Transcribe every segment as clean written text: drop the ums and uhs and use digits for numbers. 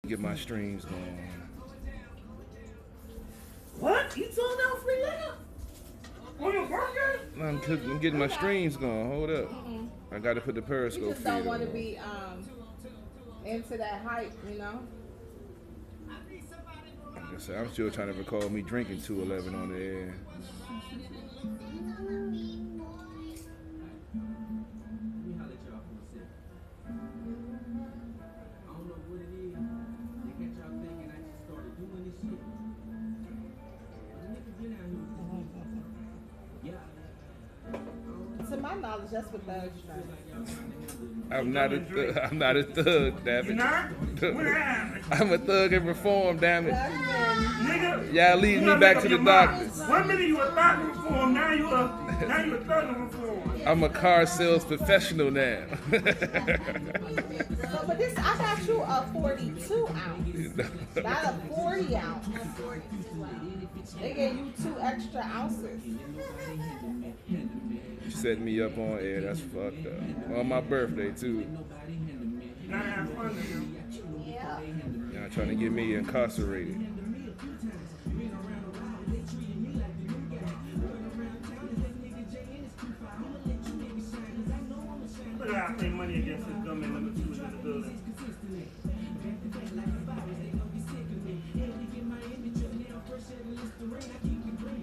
Get my streams going. What? You sold out free liquor? On your birthday? I'm getting my streams going. Hold up. I got to put the You Periscope just feed don't want to on. be into that hype, you know? Like I said, I'm still trying to recall me drinking 211 on the air. To my knowledge, that's what thugs drink. I'm not a thug, damn You it. not? What happened? I'm a thug and reform, damn it. Nigga. Y'all lead me back to the doctors. 1 minute you a thug and reform, now you a thug and reform. I'm a car sales professional now. So, but this, I got you a 42 ounce, not a 40 ounce. They gave you 2 extra ounces. You set me up on air, that's fucked up. On my birthday, too. Gotta have fun, nigga. Yeah. Y'all trying to get me incarcerated. Look at how I play money against this government number 2 in the building.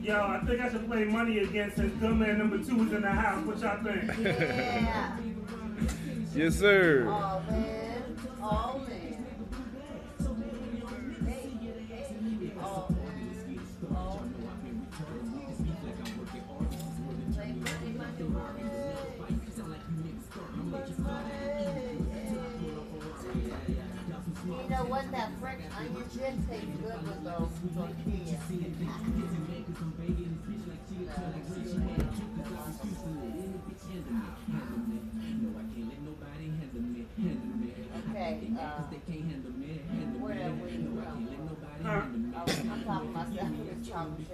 Yo, I think I should play money against this gunman number 2 is in the house. What y'all think? Yeah. Yes, sir. Oh, man. Oh, man. Oh, You know what? That French onion dip tastes good with those tortillas. Okay, where are we from? I'm talking myself with chocolate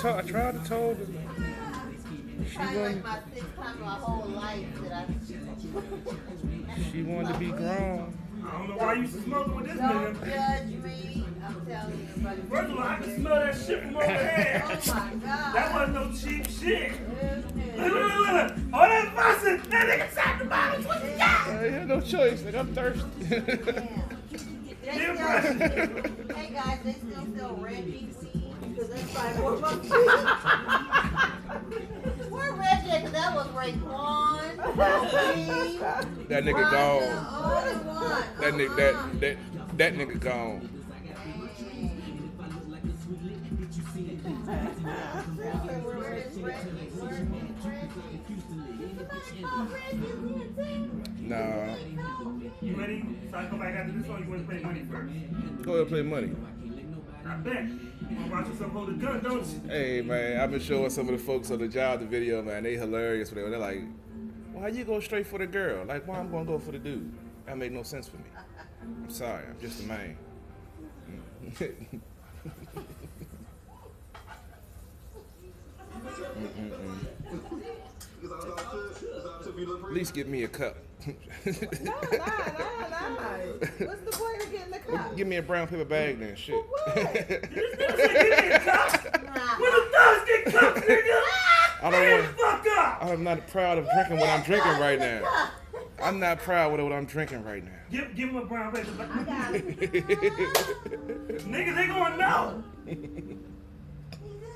I tried to tell her. She Probably like wanted, my 6th time in my whole life that I she wanted to be grown. I don't know why you smoking with this don't nigga. judge me. I'm telling you, buddy. First of all, I can smell that shit from over there. Oh my God. That wasn't no cheap shit. Goodness. Look. All that fussing. That nigga sacked the bottles. What you got? I had no choice, like I'm thirsty. They Damn still, right. hey guys, they still sell Reggie's weed because that's like more money. Where Reggie? Because that was Raekwon. That nigga gone. That That nigga gone. Nah. You ready? So I go back after this one. You want to play money first? Go ahead and play money. I bet. You want to watch yourself hold a gun, don't you? Hey man, I've been showing some of the folks on the job the video, man. They hilarious. They're like, why you go straight for the girl? Like, why I'm gonna go for the dude? That make no sense for me. I'm sorry, I'm just a man. At least give me a cup. No. What's the point of getting the cup? Give me a brown paper bag then, shit. What? This nigga said, give me a cup. When the thugs get cups, nigga. I don't Man, want. fuck up. I'm not proud of drinking what I'm drinking right now. I'm not proud with what I'm drinking right now. Give him a brown paper bag. I got it. Niggas, they gonna know.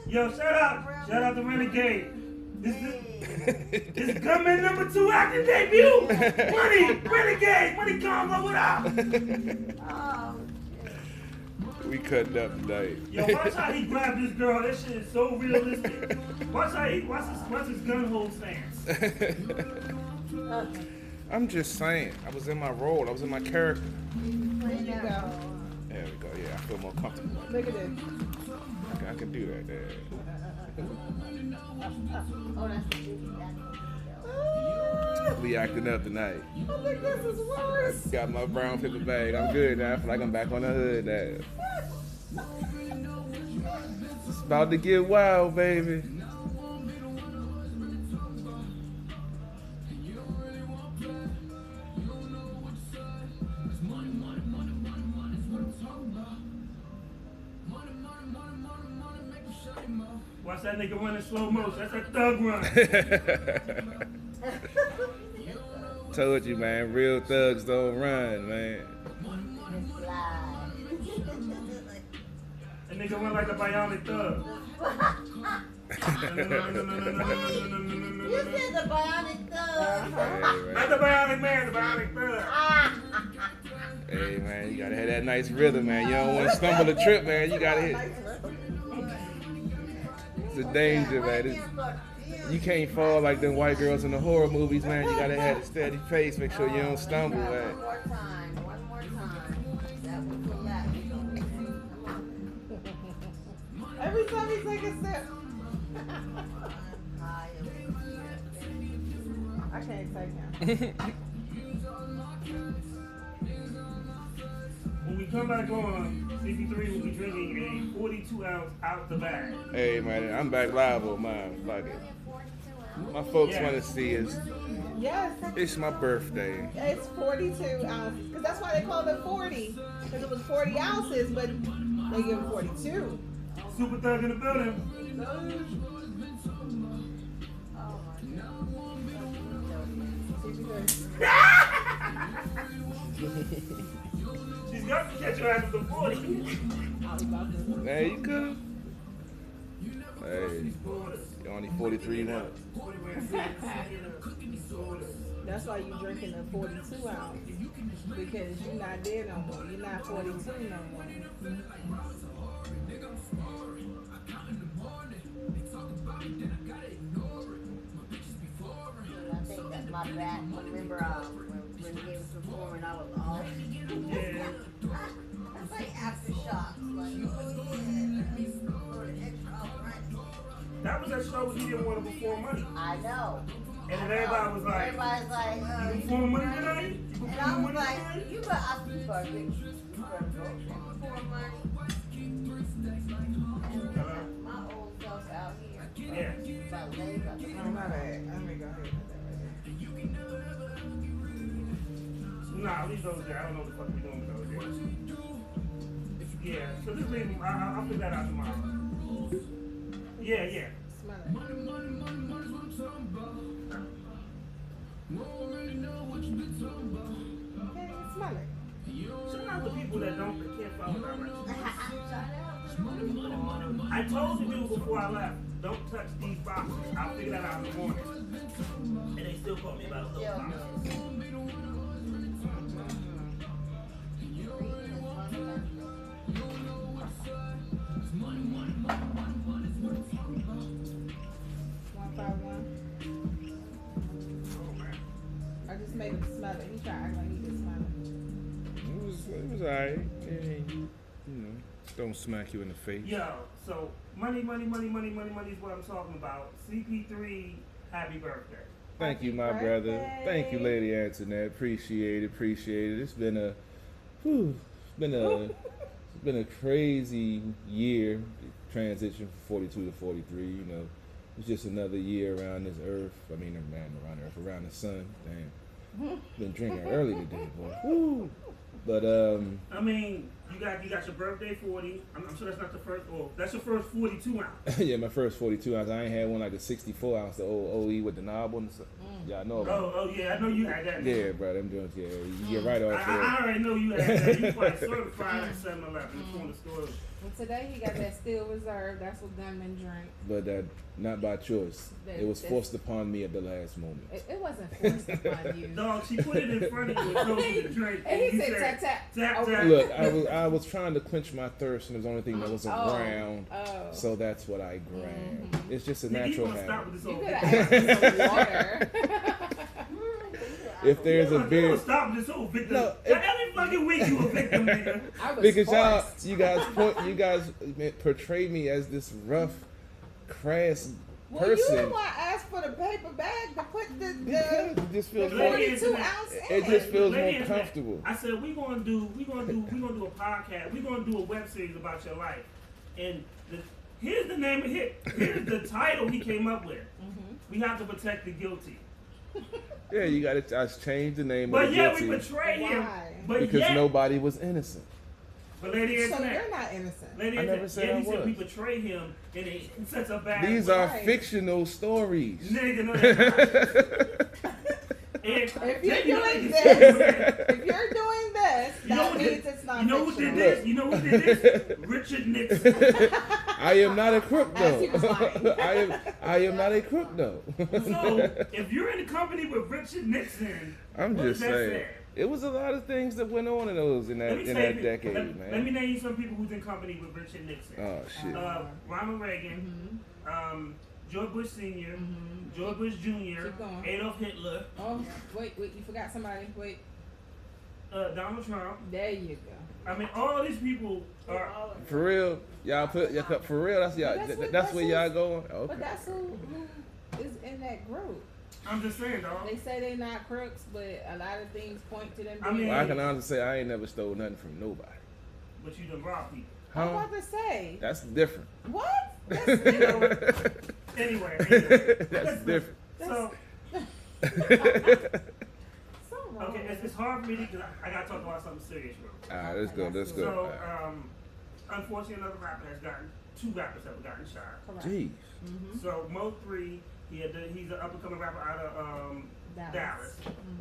Yo, shout out to Renegade. This gunman number 2 acting debut. Money, Renegade, Money Congo, what up? Oh, We cutting up tonight. Yo, watch how he grabbed this girl. That shit is so realistic. Watch his gun hold stance. I'm just saying. I was in my role. I was in my character. There you go. There we go. Yeah, I feel more comfortable. Look at this. I can do that. There. oh, that's We acting up tonight. I think this is worse. Got my brown paper bag. I'm good now. I feel like I'm back on the hood now. It's about to get wild, baby. Watch that nigga run in slow motion. That's a thug run. Told you, man. Real thugs don't run, man. That nigga run like a bionic thug. You said the bionic thug. Not the bionic man, the bionic thug. Hey, man, you gotta have that nice rhythm, man. You don't want to stumble the trip, man. You gotta hit. It's a danger, man. You can't fall like them white girls in the horror movies, man. You gotta have a steady pace. Make sure you don't stumble, man. One more time. That was the last. Every time he take a sip. I can't take him. When we come back on, CP3 will be drinking a 42-ounce out the bag. Hey, man, I'm back live on mine. Fuck it. My folks want to see us. Yes. It's my birthday. It's 42 ounces. Because that's why they called it 40. Because it was 40 ounces, but they give it 42. Super thug in the building. She's got to catch her ass with the 40. Man, you could. Hey, you're only 43 months. That's why you drinking the 42 ounce. Because you're not there no more. You're not 42 no more. I think that's my bad. Remember when he was performing, I was all. Yeah. That's like aftershocks. Like, That was that show he didn't want to perform money. I know. And then everybody was like, Everybody's like, you perform money tonight? You and I perform was money like, tonight? you better ask me for a big, you better go for money. And my old folks out here, Yeah. about legs, Oh, my bad. Let me go ahead. Nah, leave those there. I don't know what the fuck we doing with those there. Yeah, so just leave them. I'll figure that out tomorrow. Yeah. Smell it. Okay, smell it. Shout out to people that can't follow directions. I told the dude before I left, don't touch these boxes. I'll figure that out in the morning. And they still call me about a little box. I just made him smell it. He tried to act like he could smell it. It was alright. You know, don't smack you in the face. Yo, so money is what I'm talking about. CP3, happy birthday. Thank you, my Happy brother. birthday. Thank you, Lady Antoinette. Appreciate it. It's been a crazy year. Transition from 42 to 43. You know, it's just another year around this earth. I mean, around the sun. Damn, been drinking early today, boy. Woo. But I mean, you got your birthday 40. I'm sure that's not the first. Oh, that's your first 42 ounce. yeah, my first 42 ounce. I ain't had one like a 64 ounce, the old OE with the knob on the side. Y'all know about it. Oh yeah, I know you had that. Yeah, bro, them joints, yeah, you get right off I there. already know you had that. You probably certified at 7-Eleven in the corner store. And today he got that Steel Reserve. That's what gunmen drink. But not by choice. It was forced upon me at the last moment. It wasn't forced upon you. Dog, she put it in front of you and told you to drink. And he you said, tap, tap. Tap, Okay. tap. Look, I was trying to quench my thirst, and it was the only thing that was around. Oh. So that's what I grabbed. It's just a Nigga, you natural gonna stop habit. with this You old could have asked for some water. If there's a You beer, gonna stop with this old victim. No, Every fucking week you a victim, nigga. I was because forced. you guys portray me as this rough, crass Well, you person. the one asked for the paper bag to put Because the it just feels the more, 42 ounce in. it just feels Lady more and comfortable. I said we gonna do a podcast. We gonna do a web series about your life. And here's the name of it. Here's the title he came up with. We have to protect the guilty. Yeah, you got to change the name But of the yeah, guilty we betray him. Why? But because yet, nobody was innocent. But Lady So Antoinette. you're not innocent. Lady I never Antoinette, said yeah, I he said was. we betray him in such a bad These way. are Right. fictional stories. Nigga, no, they're not. And If you're you know doing they this, can say- if you're doing this, You know that who means did- it's not You know who did fictional. this? You know who did this? Richard Nixon. I am not a crook As he though. was lying. I am not a crook though. So if you're in company with Richard Nixon, I'm what just does that saying. say? It was a lot of things that went on in that decade, man. Let me name you some people who's in company with Richard Nixon. Oh shit. Ronald Reagan, Mhm. George Bush Sr., Mhm. George Bush Jr., Keep going. Adolf Hitler, Oh, wait, you forgot somebody. Wait, Donald Trump. there you go. I mean, all these people are. For real, y'all for real. That's y'all. That's where y'all going. Okay. But that's who is in that group. I'm just saying, dog. They say they not crooks, but a lot of things point to them. I being mean- Well, I crooks. can honestly say I ain't never stole nothing from nobody. But you done robbed people. I'm Huh? about to say That's different. what? That's different. Anyway. That's different. So, So wrong. okay, it's hard for me because I gotta talk about something serious, bro. All right, let's go. Let's go. So, All right. unfortunately, another rapper has gotten, 2 rappers have gotten shot. Correct. Jeez. Mhm. So, Mo3, he's an up and coming rapper out of Dallas.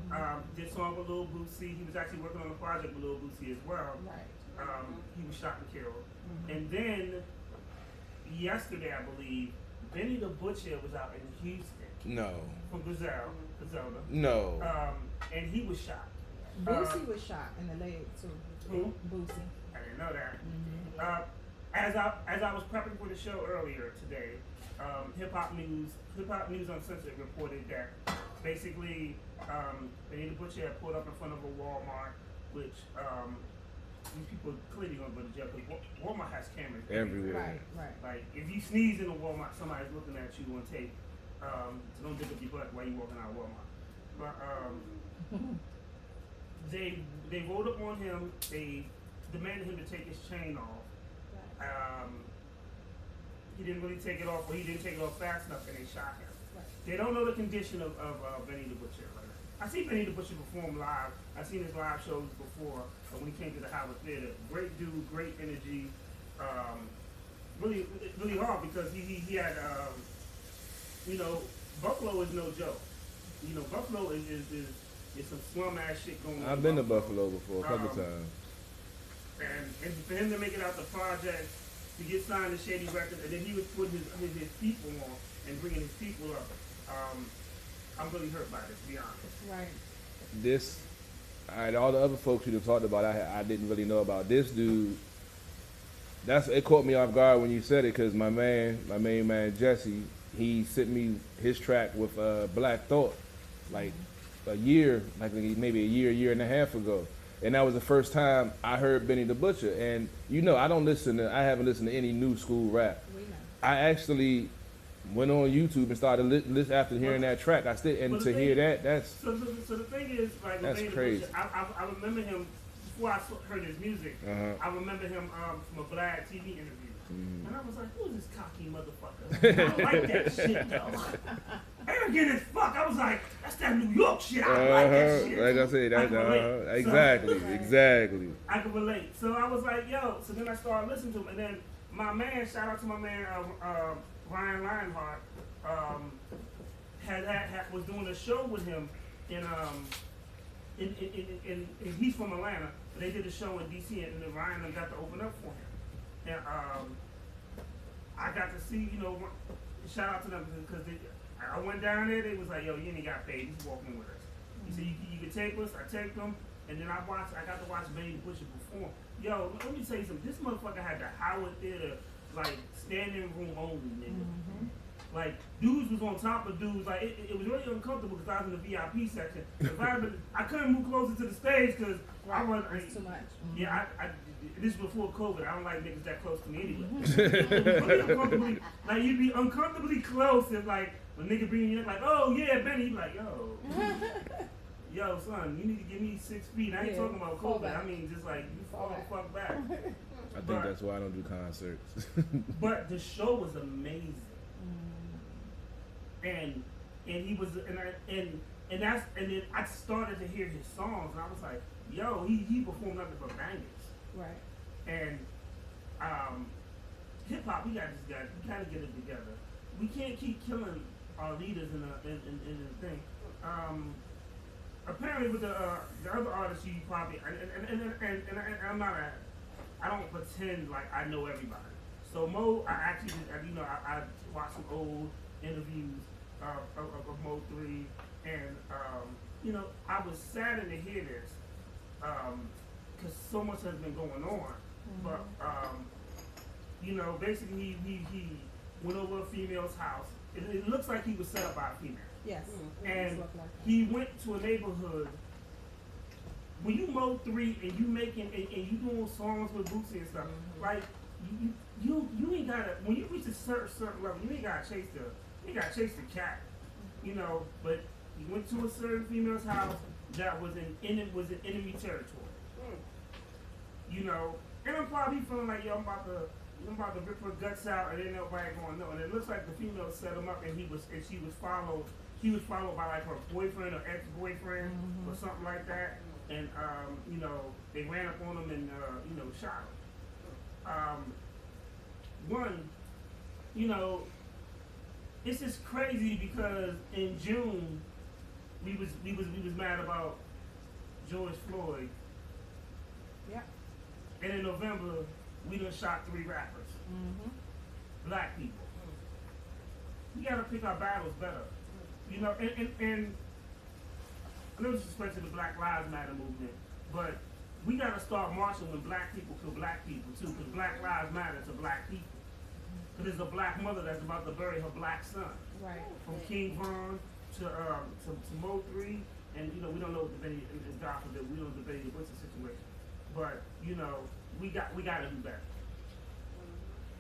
Mhm. Did song with Lil Boosie. He was actually working on a project with Lil Boosie as well. Right. He was shot and killed. Mhm. And then, yesterday, I believe, Benny the Butcher was out in Houston No. from Griselda. No. And he was shot. Boosie was shot in the leg too. Who? Boosie. I didn't know that. Mhm. As I was prepping for the show earlier today, Hip Hop News Uncensored reported that basically Benny the Butcher had pulled up in front of a Walmart, which these people clearly gonna go to jail because Walmart has cameras Everywhere. Right. Like if you sneeze in a Walmart, somebody's looking at you on tape. So don't dig up your butt while you walking out of Walmart. But they rolled up on him. They demanded him to take his chain off. He didn't really take it off, or he didn't take it off fast enough, and they shot him. Right. They don't know the condition of Benny the Butcher. I seen Benny the Butcher perform live. I've seen his live shows before when he came to the Howard Theater. Great dude, great energy. Really, really hard because he had, Buffalo is no joke. Buffalo is some slum ass shit going on. I've been to Buffalo before a couple Um, times. And for him to make it out the project, to get signed to Shady Records, and then he was putting his people on and bringing his people up. I'm really hurt by this, to be honest. Right. All the other folks you've talked about, I didn't really know about. This dude, it caught me off guard when you said it, because my main man Jesse, he sent me his track with Black Thought, like maybe a year and a half ago. And that was the first time I heard Benny the Butcher. And I haven't listened to any new school rap. We know. I actually went on YouTube and started listening after hearing that track. Hear that, that's So the thing is, like, That's with Benny crazy. the Butcher, I remember him before I heard his music. Uh-huh. I remember him from a Vlad TV interview, Mhm. and I was like, "Who is this cocky motherfucker?" I don't like that shit though. Arrogant as fuck. I was like, "That's that New York shit. I don't like that shit." Like I said, I can relate. exactly. I can relate. So I was like, "Yo." So then I started listening to him, and then my man, shout out to my man Ryan Lionheart, was doing a show with him in he's from Atlanta. But they did a show in DC, and then Ryan got to open up for him. And I got to see, shout out to them because I went down there. They was like, "Yo, you ain't got paid. He's walking with us." He said, "You can take us." I take them, and then I got to watch Benny the Butcher perform. Yo, let me tell you something. This motherfucker had the Howard Theater like standing room only, nigga. Mm-hmm. Like dudes was on top of dudes. Like it was really uncomfortable because I was in the VIP section. I couldn't move closer to the stage because I wasn't. It's too much. Mm-hmm. Yeah, this is before COVID. I don't like niggas that close to me anyway. Really uncomfortably, like you'd be uncomfortably close if like when nigga bring you in, like, "Oh yeah, Benny," you be like, yo, son, you need to give me 6 feet. I ain't Yeah, talking about fall COVID. back. I mean just like you fall the fuck back. I think that's why I don't do concerts. But the show was amazing. Mm. And he was and then I started to hear his songs and I was like, yo, he performed nothing but bangers. Right. And hip hop, we gotta get it together. We can't keep killing our leaders in the thing. Apparently, with the other artists, you probably and I'm not I don't pretend like I know everybody. So Mo, I actually I watched some old interviews of Mo 3, and I was saddened to hear this because so much has been going on. But basically he went over a female's house. It looks like he was set up by a female. Yes. And he went to a neighborhood. When you mow 3 and you making and you doing songs with Bootsy and stuff, like you ain't gotta, when you reach a certain level, you ain't gotta chase the cat, But he went to a certain female's house that was in enemy territory, And I'm probably feeling like I'm about to rip her guts out, and then nobody gonna know. And it looks like the female set him up, and she was followed. He was followed by like her boyfriend or ex-boyfriend or something like that. And they ran up on him and shot him. It's just crazy because in June we was mad about George Floyd. Yeah. And in November we done shot 3 rappers. Black people. We gotta pick our battles better. And no disrespect to the Black Lives Matter movement, but we gotta start marching when black people kill black people too, because Black Lives Matter to black people. Because there's a black mother that's about to bury her black son. Right. From King Von to Mo 3, and we don't know the debate, God forbid, we don't debate the Butcher situation. But we gotta do better.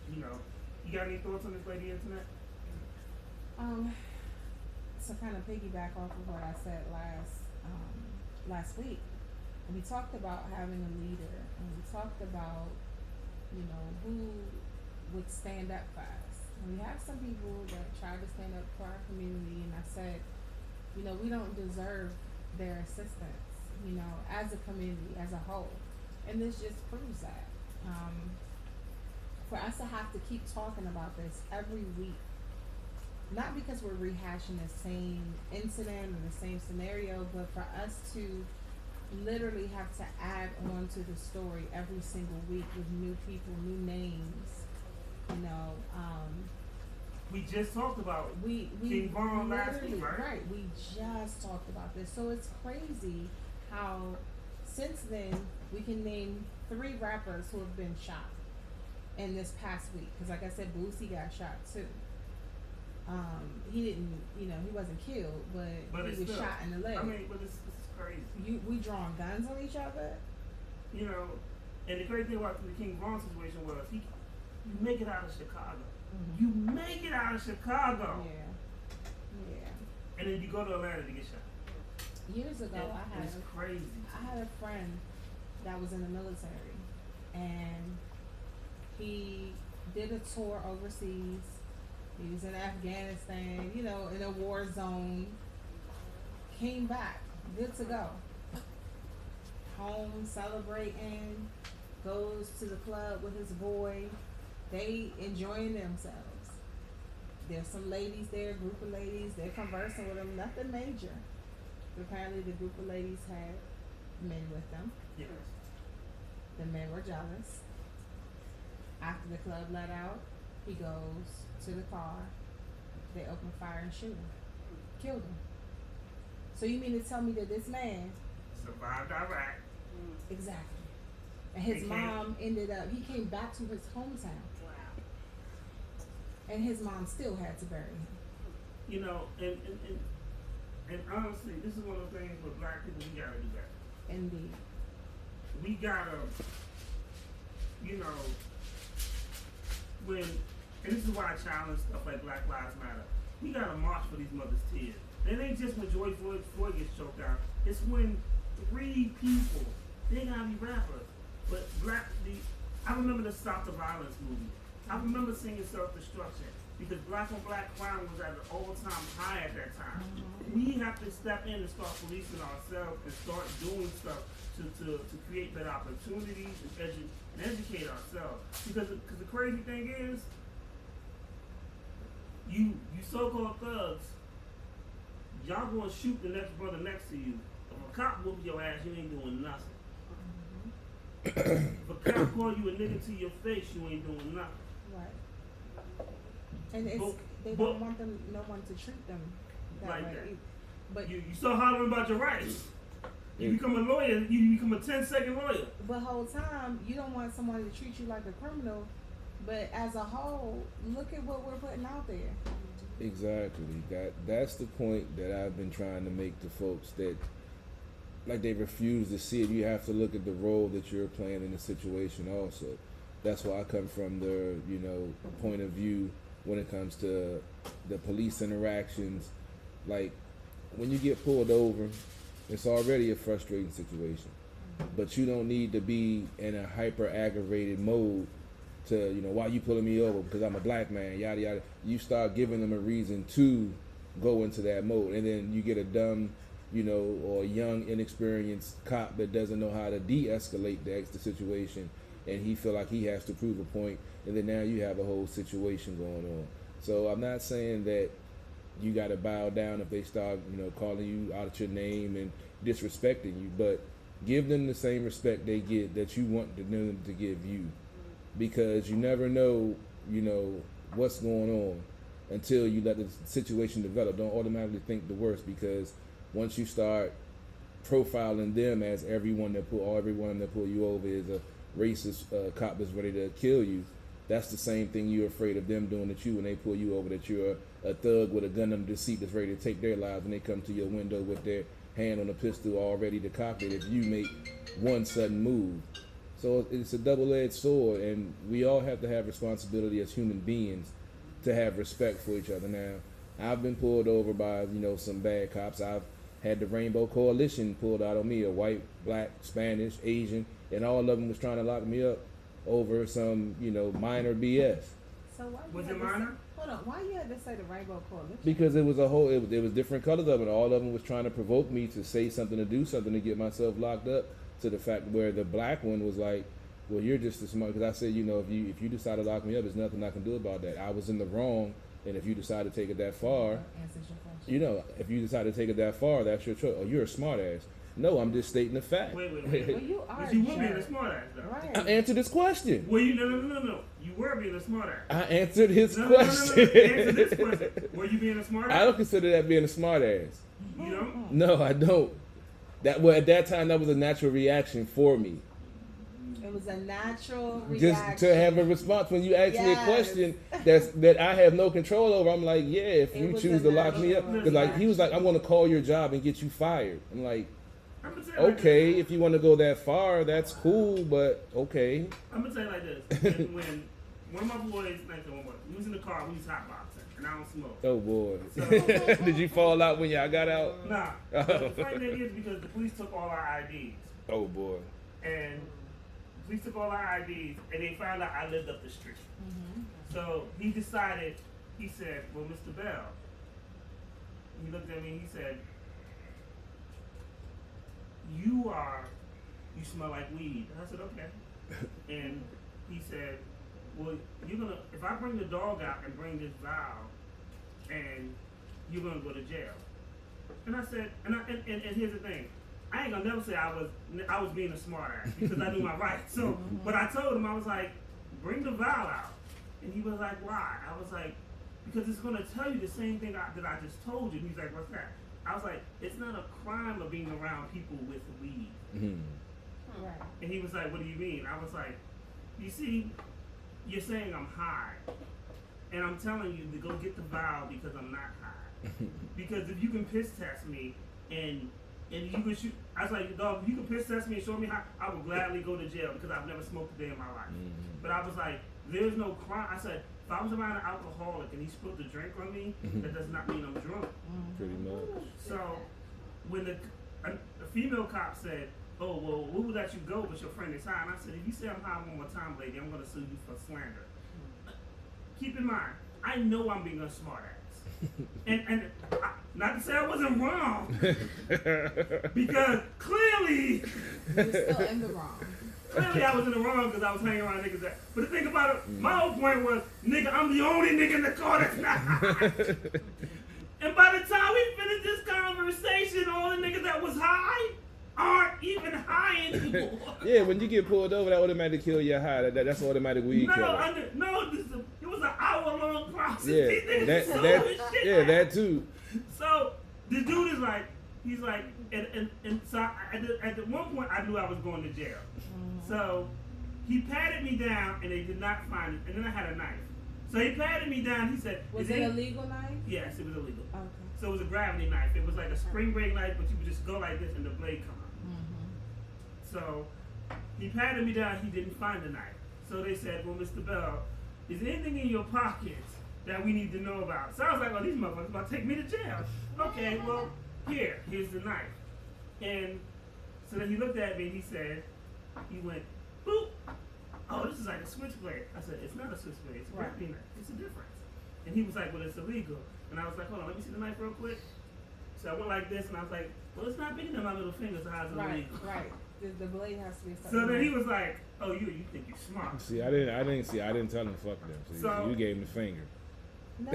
You got any thoughts on this lady internet? To kind of piggyback off of what I said last week, we talked about having a leader, and we talked about who would stand up for us. And we have some people that try to stand up for our community, and I said, we don't deserve their assistance, as a community, as a whole, and this just proves that. For us to have to keep talking about this every week, not because we're rehashing the same incident or the same scenario, but for us to literally have to add on to the story every single week with new people, new names, we just talked about we King Von last week, right? Right, we just talked about this. So it's crazy how since then we can name 3 rappers who have been shot in this past week. Because like I said, Boosie got shot too. He didn't, he wasn't killed, but he was still shot in the leg. I mean, but this is crazy. We drawing guns on each other. And the crazy thing about the King Von situation was you make it out of Chicago. You make it out of Chicago. Yeah. And then you go to Atlanta to get shot. Years ago, It's crazy. I had a friend that was in the military, and he did a tour overseas. He was in Afghanistan, in a war zone. Came back, good to go. Home celebrating, goes to the club with his boy. They enjoying themselves. There's some ladies there, group of ladies. They're conversing with them, nothing major. But apparently the group of ladies had men with them. Yes. The men were jealous. After the club let out, he goes to the car. They open fire and shoot him. Killed him. So you mean to tell me that this man survived Iraq? Exactly. And his mom ended up, he came back to his hometown. Wow. And his mom still had to bury him. And honestly, this is one of the things with black people, we gotta do better. Indeed. We gotta, and this is why I challenge stuff like Black Lives Matter. We gotta march for these mothers' tears. It ain't just when George Floyd gets choked out. It's when 3 people, they gotta be rappers. But I remember the Stop the Violence movie. I remember singing Self-Destruction. because black on black crime was at an all-time high at that time. We have to step in and start policing ourselves and start doing stuff to create better opportunities and educate ourselves. Because the crazy thing is, you so-called thugs, y'all gonna shoot the next brother next to you. If a cop whoops your ass, you ain't doing nothing. If a cop call you a nigga to your face, you ain't doing nothing. Right. And it's they but- don't want them no one to treat them that Like way. that. But You start hollering about your rights. You become a lawyer, you become a 10-second lawyer. the whole time you don't want someone to treat you like a criminal. But as a whole, look at what we're putting out there. Exactly. That's the point that I've been trying to make to folks, that like they refuse to see it. You have to look at the role that you're playing in the situation also. That's why I come from the, point of view when it comes to the police interactions. Like when you get pulled over, it's already a frustrating situation. But you don't need to be in a hyper aggravated mode to, why you pulling me over? Because I'm a black man, yada yada. You start giving them a reason to go into that mode, and then you get a dumb, or young, inexperienced cop that doesn't know how to de-escalate the situation, and he feel like he has to prove a point, and then now you have a whole situation going on. So I'm not saying that you got to bow down if they start, calling you out of your name and disrespecting you, but give them the same respect they get that you want them to give you. Because you never know, what's going on until you let the situation develop. Don't automatically think the worst, because once you start profiling them as everyone that pull you over is a racist cop that's ready to kill you, that's the same thing you're afraid of them doing to you when they pull you over, that you're a thug with a gun under the seat that's ready to take their lives, and they come to your window with their hand on a pistol all ready to cock it if you make one sudden move. So it's a double-edged sword, and we all have to have responsibility as human beings to have respect for each other. Now, I've been pulled over by, some bad cops. I've had the Rainbow Coalition pulled out on me, a white, black, Spanish, Asian, and all of them was trying to lock me up over some, minor BS. So why you Was had it to say- minor? Hold on, why you had to say the Rainbow Coalition? Because it was it was different colors of it. All of them was trying to provoke me to say something, to do something, to get myself locked up, to the fact where the black one was like, well, you're just as smart. Because I said, if you decide to lock me up, there's nothing I can do about that. I was in the wrong, and if you decide to take it that far, Answers your question. if you decide to take it that far, that's your choice. Oh, you're a smart ass. No, I'm just stating the fact. Wait. Well, you are. But you were a being a jerk. smart ass, though. Right. I answered this question. Well, no. You were being a smart ass. I answered his No. question. Answer this question. Were you being a smart ass? I don't consider that being a smart ass. You don't? No, I don't. At that time, that was a natural reaction for me. It was a natural reaction. Just to have a response when you ask me a Yes. question that I have no control over. I'm like, yeah, if It you was choose a to lock me up, natural because like he was like, reaction. I'm going to call your job and get you fired. I'm like, I'm gonna tell you like okay, this. if you want to go that far, that's cool, but okay. I'm gonna tell you like this. When one of my boys, we was in the car, we was hotboxing, and I don't smoke. Oh boy, So- did you fall out when y'all got out? Nah. The funny thing is because the police took all our IDs, Oh boy. and the police took all our IDs, and they found out I lived up the street. So he decided. He said, "Well, Mr. Bell." He looked at me. He said, "You smell like weed." And I said, "Okay." And he said, "Well, if I bring the dog out and bring this vial, and you're gonna go to jail." And I said, and here's the thing, I ain't gonna never say I was being a smart ass because I knew my rights. So, but I told him, I was like, "Bring the vial out," and he was like, "Why?" I was like, "Because it's gonna tell you the same thing that I just told you." And he's like, "What's that?" I was like, "It's not a crime of being around people with weed." Right. And he was like, "What do you mean?" I was like, "You see, you're saying I'm high, and I'm telling you to go get the vial because I'm not high. Because if you can piss test me and you can shoot," I was like, "Dog, if you can piss test me and show me how, I would gladly go to jail because I've never smoked a day in my life." But I was like, "There's no crime." I said, if I was around an alcoholic and he spilled a drink on me, that does not mean I'm drunk. Pretty much. So when the female cop said, "Oh, well, we would let you go, but your friend is high," and I said, "If you say I'm high one more time, lady, I'm going to sue you for slander." Keep in mind, I know I'm being a smart ass. And not to say I wasn't wrong, because clearly, You were still in the wrong. clearly I was in the wrong because I was hanging around niggas that. But the thing about it, my whole point was, nigga, I'm the only nigga in the car that's not high. And by the time we finished this conversation, all the niggas that was high aren't even high anymore. Yeah, when you get pulled over, that automatically kill your high. That's automatic weed killer. It was an hour-long process. Yeah, These niggas sold his shit. that too. So the dude is like, he's like, and so at the one point I knew I was going to jail. So he patted me down and they did not find it. And then I had a knife. So he patted me down. He said, Was it a legal knife? Yes, it was illegal. Okay. So it was a gravity knife. It was like a spring break knife, but you would just go like this and the blade come out. So he patted me down. He didn't find the knife. So they said, well, Mr. Bell, is there anything in your pockets that we need to know about? So I was like, oh, these motherfuckers about to take me to jail. Okay, well, here's the knife. And so then he looked at me and he went, boop. Oh, this is like a switchblade. I said, it's not a switchblade, it's a gravity knife. It's a difference. And he was like, well, it's illegal. And I was like, hold on, let me see the knife real quick. So I went like this and I was like, well, it's not bigger than my little finger, so how's it illegal? Right. The blade has to be something. So then he was like, "Oh, you think you're smart?" See, I didn't tell him fuck them. See, So- you gave him the finger. No.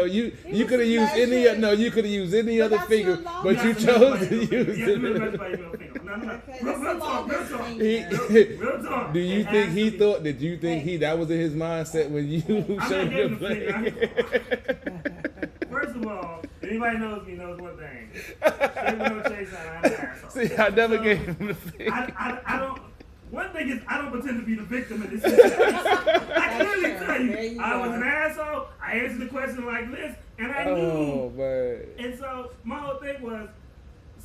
No, you He could have was used any smashing. no, you could have used any But other that's finger, your long but you That's chose the to middle use finger. Yes, it. that's by your middle finger. No. Okay, Real that's the talk, real longest talk. finger. Real talk. Do you It think has he to be. thought? Did you think that was in his mindset when you I'm showed not him giving the the finger. finger? First of all, anybody knows me knows one thing. There's no chase out. I'm an asshole. See, I never So, gave him the finger. I don't. One thing is, I don't pretend to be the victim in this situation. I clearly true. tell There you, you I go. was an asshole. I answered the question like this, and I knew. Oh man. And so my whole thing was,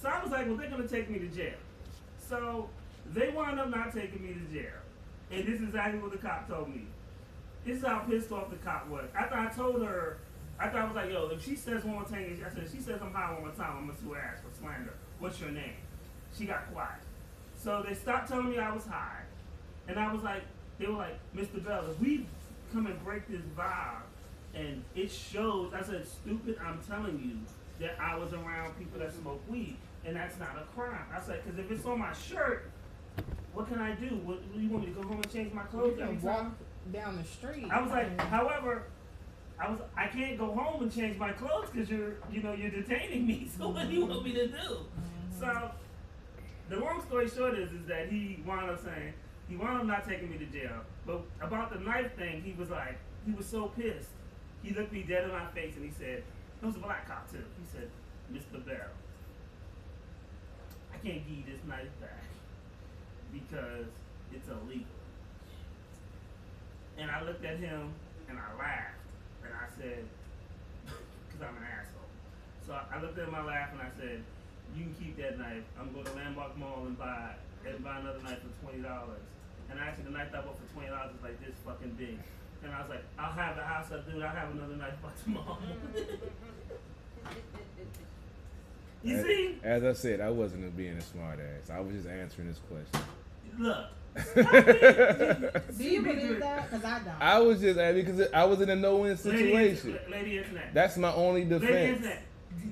so I was like, well, they're gonna take me to jail. So they wound up not taking me to jail. And this is exactly what the cop told me. This is how pissed off the cop was. After I told her, after I was like, yo, if she says one more thing, I said, if she says I'm high one more time, I'm gonna sue her ass for slander. What's your name? She got quiet. So they stopped telling me I was high. And I was like, they were like, Mr. Bell, if we come and break this vibe, and it shows, I said, stupid, I'm telling you that I was around people that smoke weed, and that's not a crime. I said, because if it's on my shirt, what can I do? What, you want me to go home and change my You clothes every can time? walk down the street. I was like, however, I can't go home and change my clothes because you're detaining me. So what do you want me to do? So the long story short is that he wound up not taking me to jail. But about the knife thing, he was so pissed. He looked me dead in my face and he said, it was a black cop too. He said, Mr. Bell, I can't give you this knife back because it's illegal. And I looked at him and I laughed and I said, because I'm an asshole. So I looked at him, I laughed and I said, you can keep that knife. I'm going to Landmark Mall and buy another knife for $20. And actually the knife I bought for $20 is like this fucking big. And I was like, I'll have the house up, dude. I'll have another knife by tomorrow. You see? As I said, I wasn't being a smart ass. I was just answering this question. Look. Do you believe that? Because I don't. I was just because I was in a no-win Lady situation. Internet. That's my only Lady defense. Internet.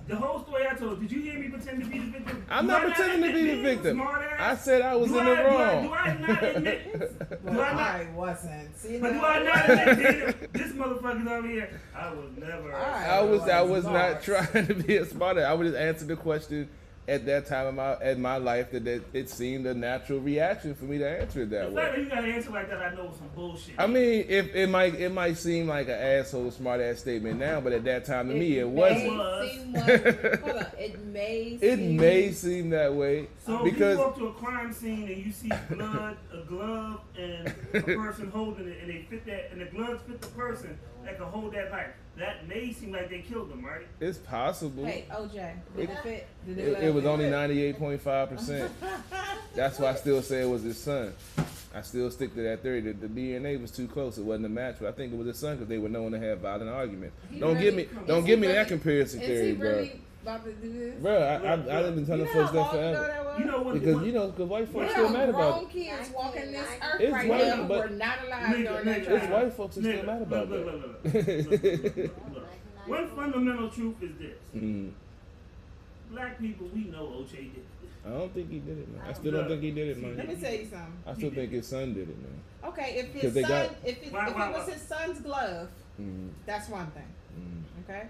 The whole story I told, did you hear me pretend to be the victim? I'm not pretending to be the victim. I said I was in the wrong. Do I not admit? Well, I wasn't. See, But do now- I not admit this motherfucker's over here? I was never. I was not Lord. trying to be a smart ass. I would just answer the question at that time in my life that it seemed a natural reaction for me to answer it The that fact way. that you got an answer like that, I know was some bullshit. I mean, if it might seem like an asshole smart ass statement now, but at that time to me it wasn't. It may seem that way So because if you walk to a crime scene and you see blood, a glove, and a person holding it, and they fit that, and the gloves fit the person that can hold that knife, that may seem like they killed them, right? it's possible. Hey, OJ, did it fit? Did It was only 98.5%. That's why I still say it was his son. I still stick to that theory. The DNA was too close. It wasn't a match. But I think it was his son because they were known to have violent arguments. Don't give me that conspiracy theory, bro. about to do this? Bro, I've been telling folks that forever. You know what? Because white folks We still have mad about grown it. kids walking this It's earth It's right white, now who but- were not alive during that nigga, It's time. white folks who still Nigga, mad about look, that. look. One fundamental truth is this: Mm. black people, we know OJ did it. I don't think he did it, man. I still don't think he did it, Let me man. tell you something. I still think his son did it, man. Okay, if 'Cause his they son, got- if it Why- was his son's glove, that's one thing. Okay,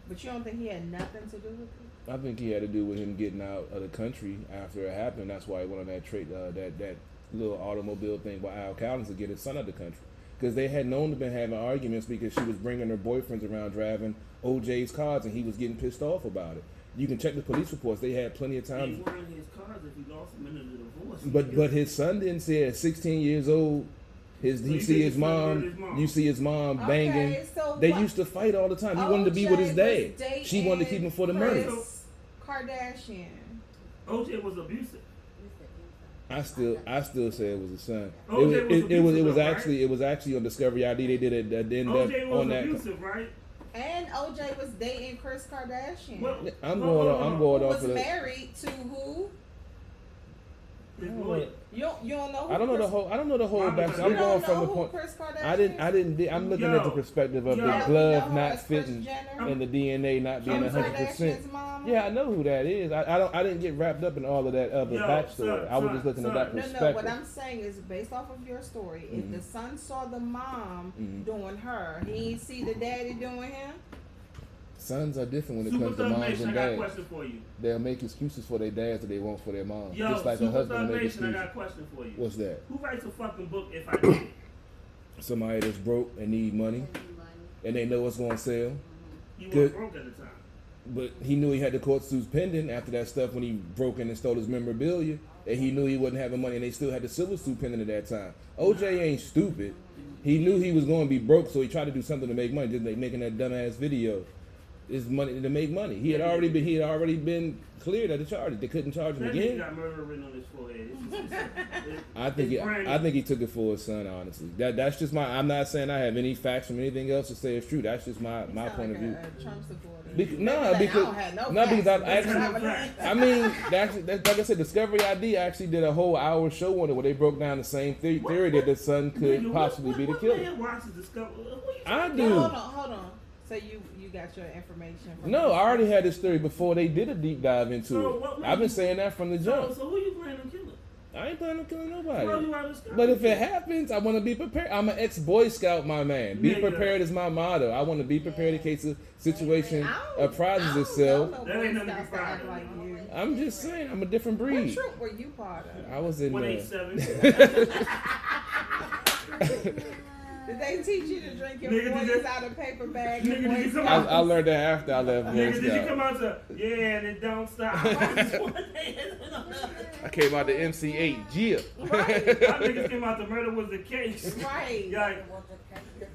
but you don't think he had nothing to do with it? I think he had to do with him getting out of the country after it happened. That's why he went on that that little automobile thing by Al Collins to get his son out of the country. Because they had known to been having arguments because she was bringing her boyfriends around driving OJ's cars and he was getting pissed off about it. You can check the police reports. They had plenty of He times. weren't his cars if he lost him in a divorce. But his son didn't say at 16 years old, he you see think his his son mom, hurt his mom? you see his mom banging. Okay, so They what- used to fight all the time. He wanted to be with his OJ was dad. She wanted to keep him for the money. Kris Kardashian. OJ was abusive. I still say it was his son. OJ was It was abusive, though, actually on Discovery ID. They did it at the end OJ was on that. abusive, right? And OJ was dating Kris Kardashian. Well, I'm hold going on. who off was of the. married to who? His lawyer. You don't know who I don't know the Kris- whole. I don't know the whole You backstory. You I'm don't going from know the who point. Kris Kardashian I'm looking Yo, at the perspective of yo. the You know glove her not as Kris fitting Jenner? and the DNA not being Kim 100%. Kardashian's mama? Yeah, I know who that is. I didn't get wrapped up in all of that other Yo, backstory. I was just looking at that No, perspective. what I'm saying is based off of your story. If the son saw the mom doing her, he ain't see the daddy doing him. Sons are different when it Super comes to Thug moms Nation, and I got a dads. question for you. They'll make excuses for their dads that they won't for their moms. Yo, Just like a Super husband Thug will make Nation, I excuses. got a question for you. What's that? Who writes a fucking book if I did it? Somebody that's broke and need money and they know it's going to sell. You Good. weren't broke at the time. But he knew he had the court suits pending after that stuff when he broke in and stole his memorabilia. And he knew he wasn't having money and they still had the civil suit pending at that time. OJ ain't stupid. He knew he was going to be broke, so he tried to do something to make money, just like making that dumbass video. It's money to make money. He had already been cleared of the charges. They couldn't charge him That nigga again. got murder written on his forehead. I think he took it for his son. Honestly, that's just my. I'm not saying I have any facts from anything else to say it's true. That's just my point of view. Trump supporter. Because I don't have no facts. I mean, like I said, Discovery ID actually did a whole hour show on it where they broke down the same theory that the son could Nigga, possibly be the killer. Man watches Discovery? I No, do. hold on. So you got your information from No, I already had this theory before they did a deep dive into So it. what made I've been you- saying that from the So jump. who you planning on killing? I ain't planning on killing Well, nobody. you are Discovery. But if it happens, I want to be prepared. I'm an ex-Boy Scout, my man. Be Nigga. prepared is my motto. I want to be prepared in case a situation I don't apprises know itself. no That Boy ain't nothing to Scouts be that act proud like of. you. I'm just saying, I'm a different What breed. troop were you part of? I was in 187. Did they teach you to drink your Nigga, did 40s you- out of paper bag? Nigga, Boy did you come Scouts? I learned that after I left Boy Nigga, did you come Scout. out to, yeah, and it don't stop. I came out to MC8, yeah. Right, My niggas came out to murder was the case. right. Like,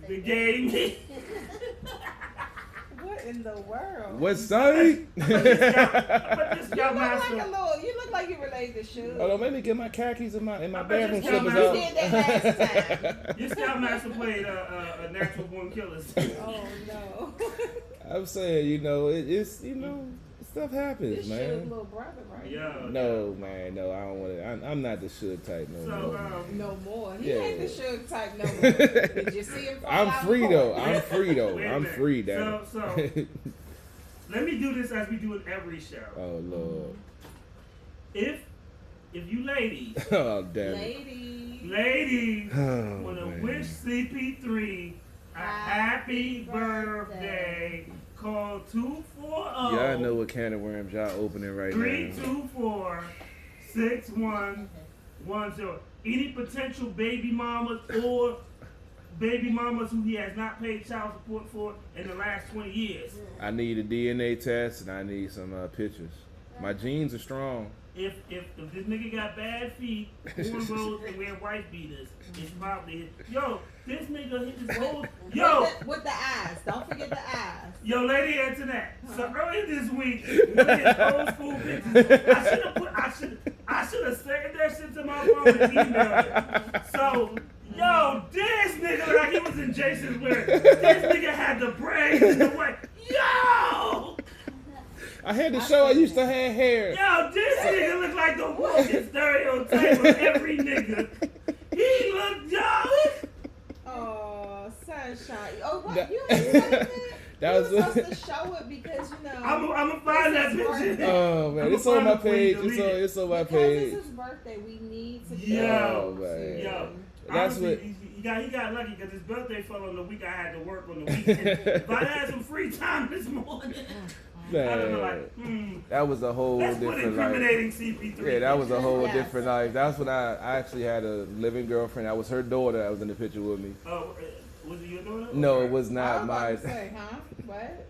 the game. What in the world? What, son? But this You young look like master. you look like you related to Suge. Hold on, let me get my khakis and my I bet bathroom you slippers You out. did that last time. Your Scoutmaster played a natural born killers. Oh no. I'm saying, it's stuff happens, This man. Suge's little brother, right? Yo. No, man, no, I don't want it. I'm not the Suge type no So, more. No more. He Yeah. ain't the Suge type no more. Did you see him fall I'm out free court? though. I'm free though. Wait a I'm minute. free, daddy. So, let me do this as we do in every show. Oh Lord. If you ladies, Oh damn it. Lady. Oh, want to man. wish CP3 a happy birthday, call 240 Y'all know what can of worms y'all opening right now. 324-6110. Any potential baby mamas or baby mamas who he has not paid child support for in the last 20 years. I need a DNA test and I need some pictures. My genes are strong. If this nigga got bad feet, cornrows, and wear wife beaters, it's probably yo. This nigga hit his whole yo. With the eyes. Don't forget the eyes. Yo, Lady Antoinette. So earlier this week, one of his old school pictures. I should have saved that shit to my phone and emailed it. So, yo, this nigga look like he was in Jason's lyric. This nigga had the braids in the way. Yo! I had to show I used to have hair. Yo, this nigga look like the walking stereotype of every nigga. He look young. Oh, sunshine. Oh, what? That- You ain't saying that? That You was- supposed to show it because, you know. I'm gonna find that picture. Oh man, I'ma it's on find my it before you page. delete It's on my because page. it's his birthday, we need to Yo, Oh, man. yo. That's Honestly, what. he got lucky because his birthday fell on the week I had to work on the weekend. If I had some free time this morning, I'd have been like, That was a whole let's put different life. incriminating CP3. Yeah, that was a whole Yes. different life. That's when I actually had a living girlfriend. That was her daughter that was in the picture with me. Was it your daughter? No, it was I not was my. about to say, huh? What?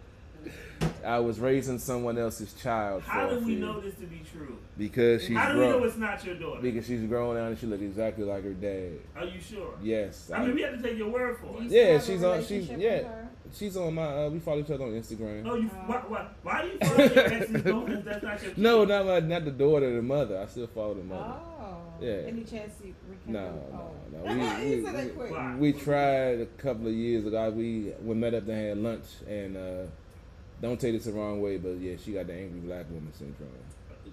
I was raising someone else's child. How for do we free. know this to be true? Because she's How do we know grown. it's not your daughter? Because she's grown now and she looks exactly like her dad. Are you sure? Yes. I mean, we have to take your word for Do you it. still Yeah, have a she's on. relationship Yeah, with her? she's on my. We follow each other on Instagram. Oh, why do you follow your ex's daughter if that's not your kid? No, not the daughter, the mother. I still follow the mother. Oh. Yeah. Any chance you rekindle? No. He said that quick. Wow. We tried a couple of years ago. We met up to have lunch, and don't take this the wrong way, but yeah, she got the angry black woman syndrome.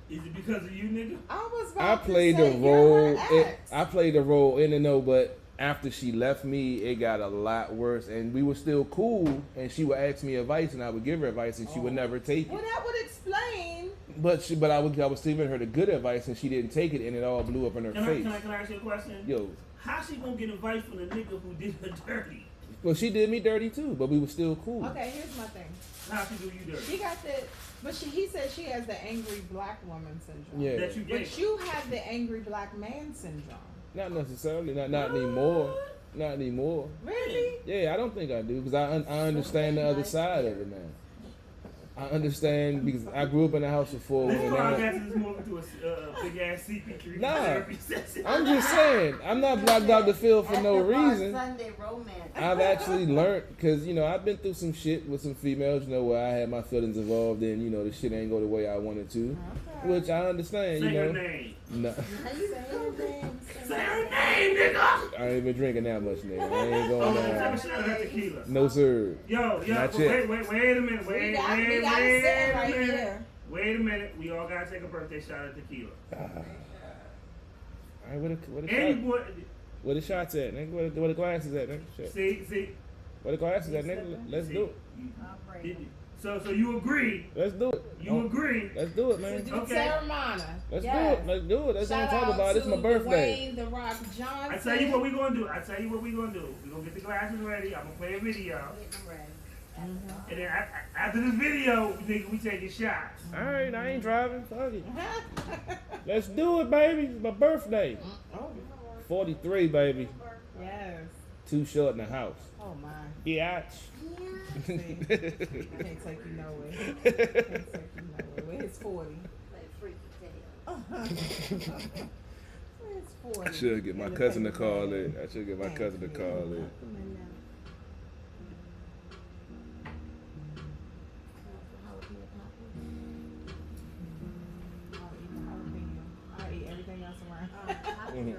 Is it because of you, nigga? I was about I to played say, the you're role. her ex. I played the role in and no, but after she left me, it got a lot worse. And we were still cool, and she would ask me advice, and I would give her advice, and she would never take it. Well, that would explain. But I was giving her the good advice, and she didn't take it, and it all blew up in her face. Can I ask you a question? Yo, How she gonna get advice from the nigga who did her dirty? well, she did me dirty too, but we were still cool. Okay, here's my thing. How she do you dirty? She got the, but he said she has the angry black woman syndrome. Yeah, That you gave. But you have the angry black man syndrome. not necessarily, not anymore, not anymore. Really? Yeah, I don't think I do because I understand the other side of it now. I understand because I grew up in a house of four This women. podcast is moving to a big ass CP3 Nah. therapy session. I'm just saying, I'm not blocked out the field for no reason. Sunday romance. I've actually learned because I've been through some shit with some females, where I had my feelings involved and the shit ain't go the way I wanted to, which I understand. Say her name. No, How you say her name? Say her name, nigga. I ain't been drinking that much, nigga. I ain't Oh, going let's have a down. shot of that tequila. No sir. Yo, Not but yet. wait a minute. We got it sitting right here. Wait a minute. We all gotta take a birthday shot of tequila. All right, Any boy, where the shots at, nigga? Where the glasses at, nigga? Shit. see. Where the glasses at, nigga? Let's do it. I'll bring her. So you agree? Let's do it. You agree? Let's do it, man. To do Okay. Terramana. Let's Yes. do it. Let's do it. Let's Shout don't talk out about it. It's my to birthday. Dwayne The Rock Johnson. I tell you what we gonna do. We're gonna get the glasses ready. I'm gonna play a video, Get them ready. and then after this video, we taking shots. All right, I ain't driving. Fuck it. Let's do it, baby. It's my birthday. Oh, 43, baby. yes. Too short in the house. Oh my. Biatch. See, can't take you nowhere. Can't take you nowhere. Where his 40? Like freaky tail. Where's 40? I should get my In the cousin to paper call bag. it. I should get my Thank cousin to you. call it. Come in now. I'll eat the jalapeno. I'll eat everything else around. Mhm.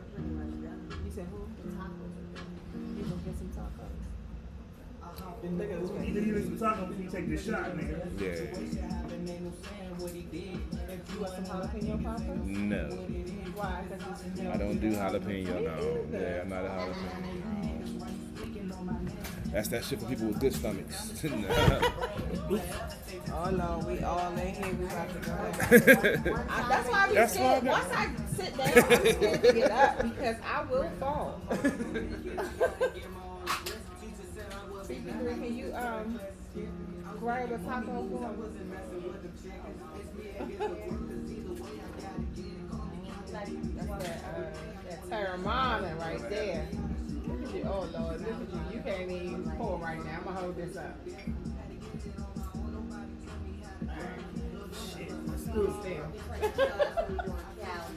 You said who? You gonna get some tacos? Look at this You need to talk before you take this shot, nigga. Yeah. You want some jalapeno poppers? No. Why? 'Cause it's I don't do jalapeno, no. Yeah, I'm not a jalapeno. That's that shit for people with good stomachs. Oh no, we all in here. We about to go. That's why I be That's scared. why- Once I sit down, I'm scared to get up because I will fall. CP3, can you grab a taco for me? That's that Terramana right there. Look at you. Oh Lord, look at you. You can't even pour right now. I'm gonna hold this up. Still.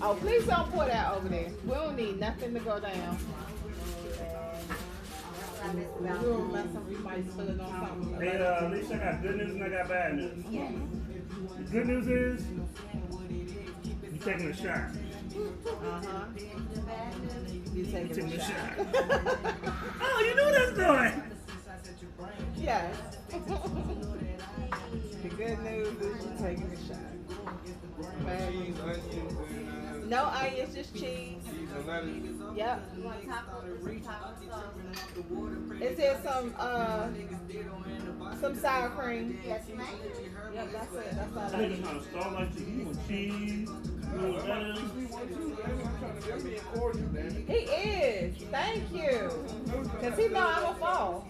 Oh, please don't pour that over there. We don't need nothing to go down. We'll mess up. We might spill it on something. Hey, Alicia, I got good news and I got bad news. The good news is you taking a shot. Uh-huh. You You taking taking a a shot. shot. Oh, you know that's doing. Yes. good news is you're taking a shot. Mayonnaise, onions, and No onions, just cheese. cheese and lettuce. Yep. You want taco? Some taco sauce? It says some sour cream. Yes, ma'am. Yep, that's it. That's all I I think need. it's trying to start like you with cheese, little lettuce. I'm being cordial, man. He is. Thank you. Cause he know I'm a fall.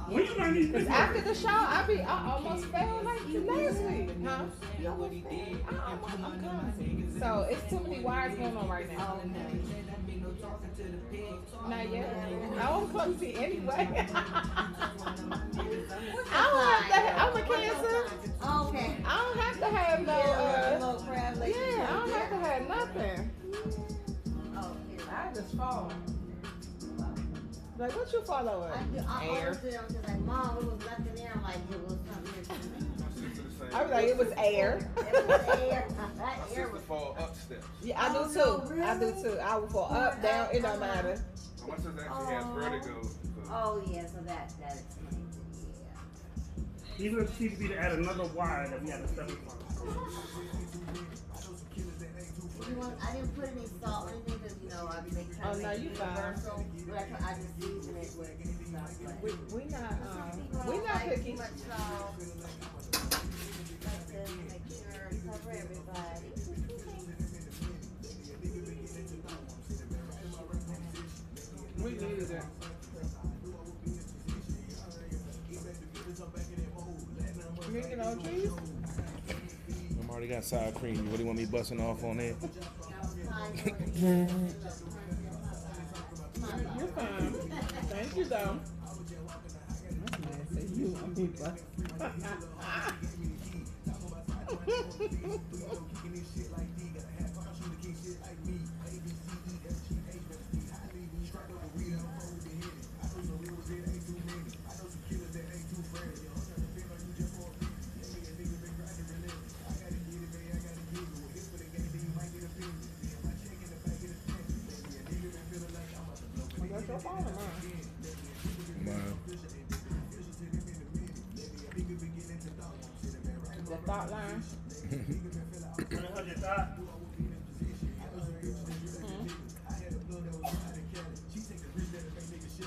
When you learn these Cause things? after the show, I almost fell like last week, huh? I almost fell. I'm gone. So it's too many wires going on right now. Not yet. I won't come see anyway. I'm a Cancer. Okay. I don't have to have no. Little crab legs. Yeah, I don't have to have nothing. Oh, yeah. I just fall. Like what you fall over? I Air. always do. I'm just like, Mom, it was nothing there. I'm like, it was something. I was like, it was air. It was air. My That air sister was. fall up steps. Yeah, I do Oh, too. no, I do really? too. I will fall up, down. It don't matter. My sister actually has vertigo. So. Oh yeah, so that explains it. Yeah. He's going to TV to add another wire that we had to set up. I didn't put any salt or anything because I make Oh, trying to no, make you it fine. universal. But I just season it with stuff. We not People we don't not like picky. too much salt. Like to make sure it cover everybody. We needed it. You ain't get no cheese? I'm already got sour cream. You really want me busting off on it? You're fine. Thank you though. This man said you want me but that's your fault, man. Wow. The thought line. When I heard your thought,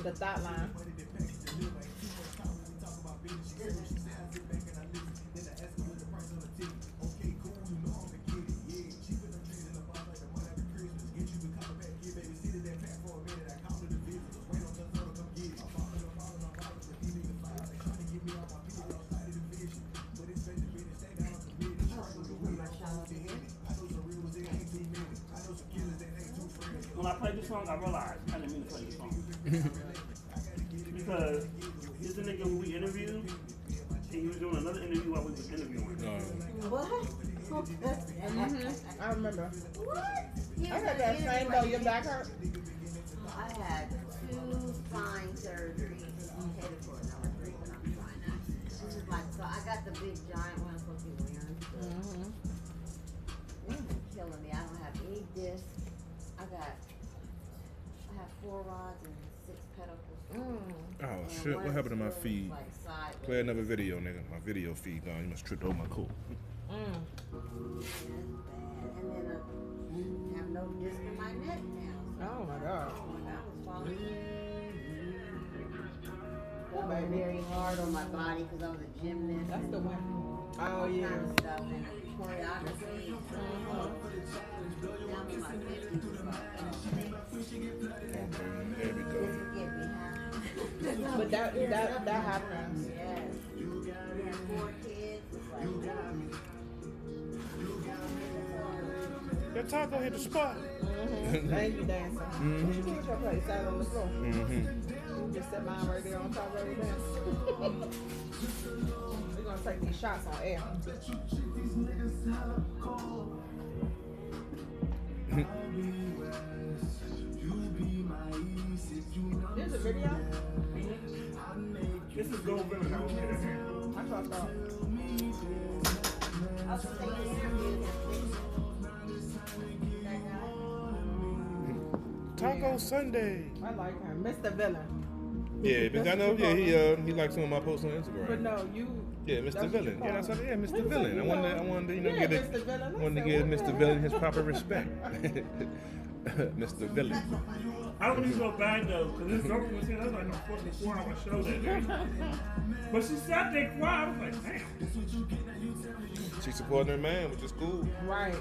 The thought line. when I played this song, I realized I didn't mean to play this song. Because this is a nigga who we interviewed, and he was doing another interview while we was interviewing. What? I remember. What? I got that same though. Your back hurt. I had 2 spine surgeries. Headed for another 3, but I'm trying not. This is so I got the big giant one I'm supposed to be wearing. This is killing me. I don't have any discs. I have 4 rods and 6 pedicles. Oh And shit! one What happened to my is feed? like sideways. Play another video, nigga. My video feed gone. You must tripped over my cool. That's bad. And then I have no disc in my neck now. Oh my god. That was falling. Oh, I worked baby. very hard on my body because I was a gymnast. That's and the one. Oh all yeah. kind of stuff and choreography. Down to my 50s. There we go. Get behind. But that happens. Yes. We have 4 kids. It's like, Your taco hit the spot. Thank you, dancing. What you keep your place out on the floor? You just set mine right there on top of everything. We're gonna take these shots on air. There's a video. This is Gold Ribbon. I was here to hear. That's what I thought. I was just taking interviews and Taco Sunday. I like him, Mr. Villain. Yeah, but I know. Yeah, he likes some of my posts on But Instagram. no, you Yeah, Mr. That's what you Villain. call Yeah, that's what. him. Yeah, Mr. He was Villain. like, I wanted to, yeah, get Mr. Villain. I wanted to said, give what Mr. the Villain hell? his proper respect. Mr. Villain. I don't be so bad though, because this girl was here, that was like a fucking 4-hour show that day. But she sat there quiet, I was like, damn. She's supporting her man, which is cool. Right.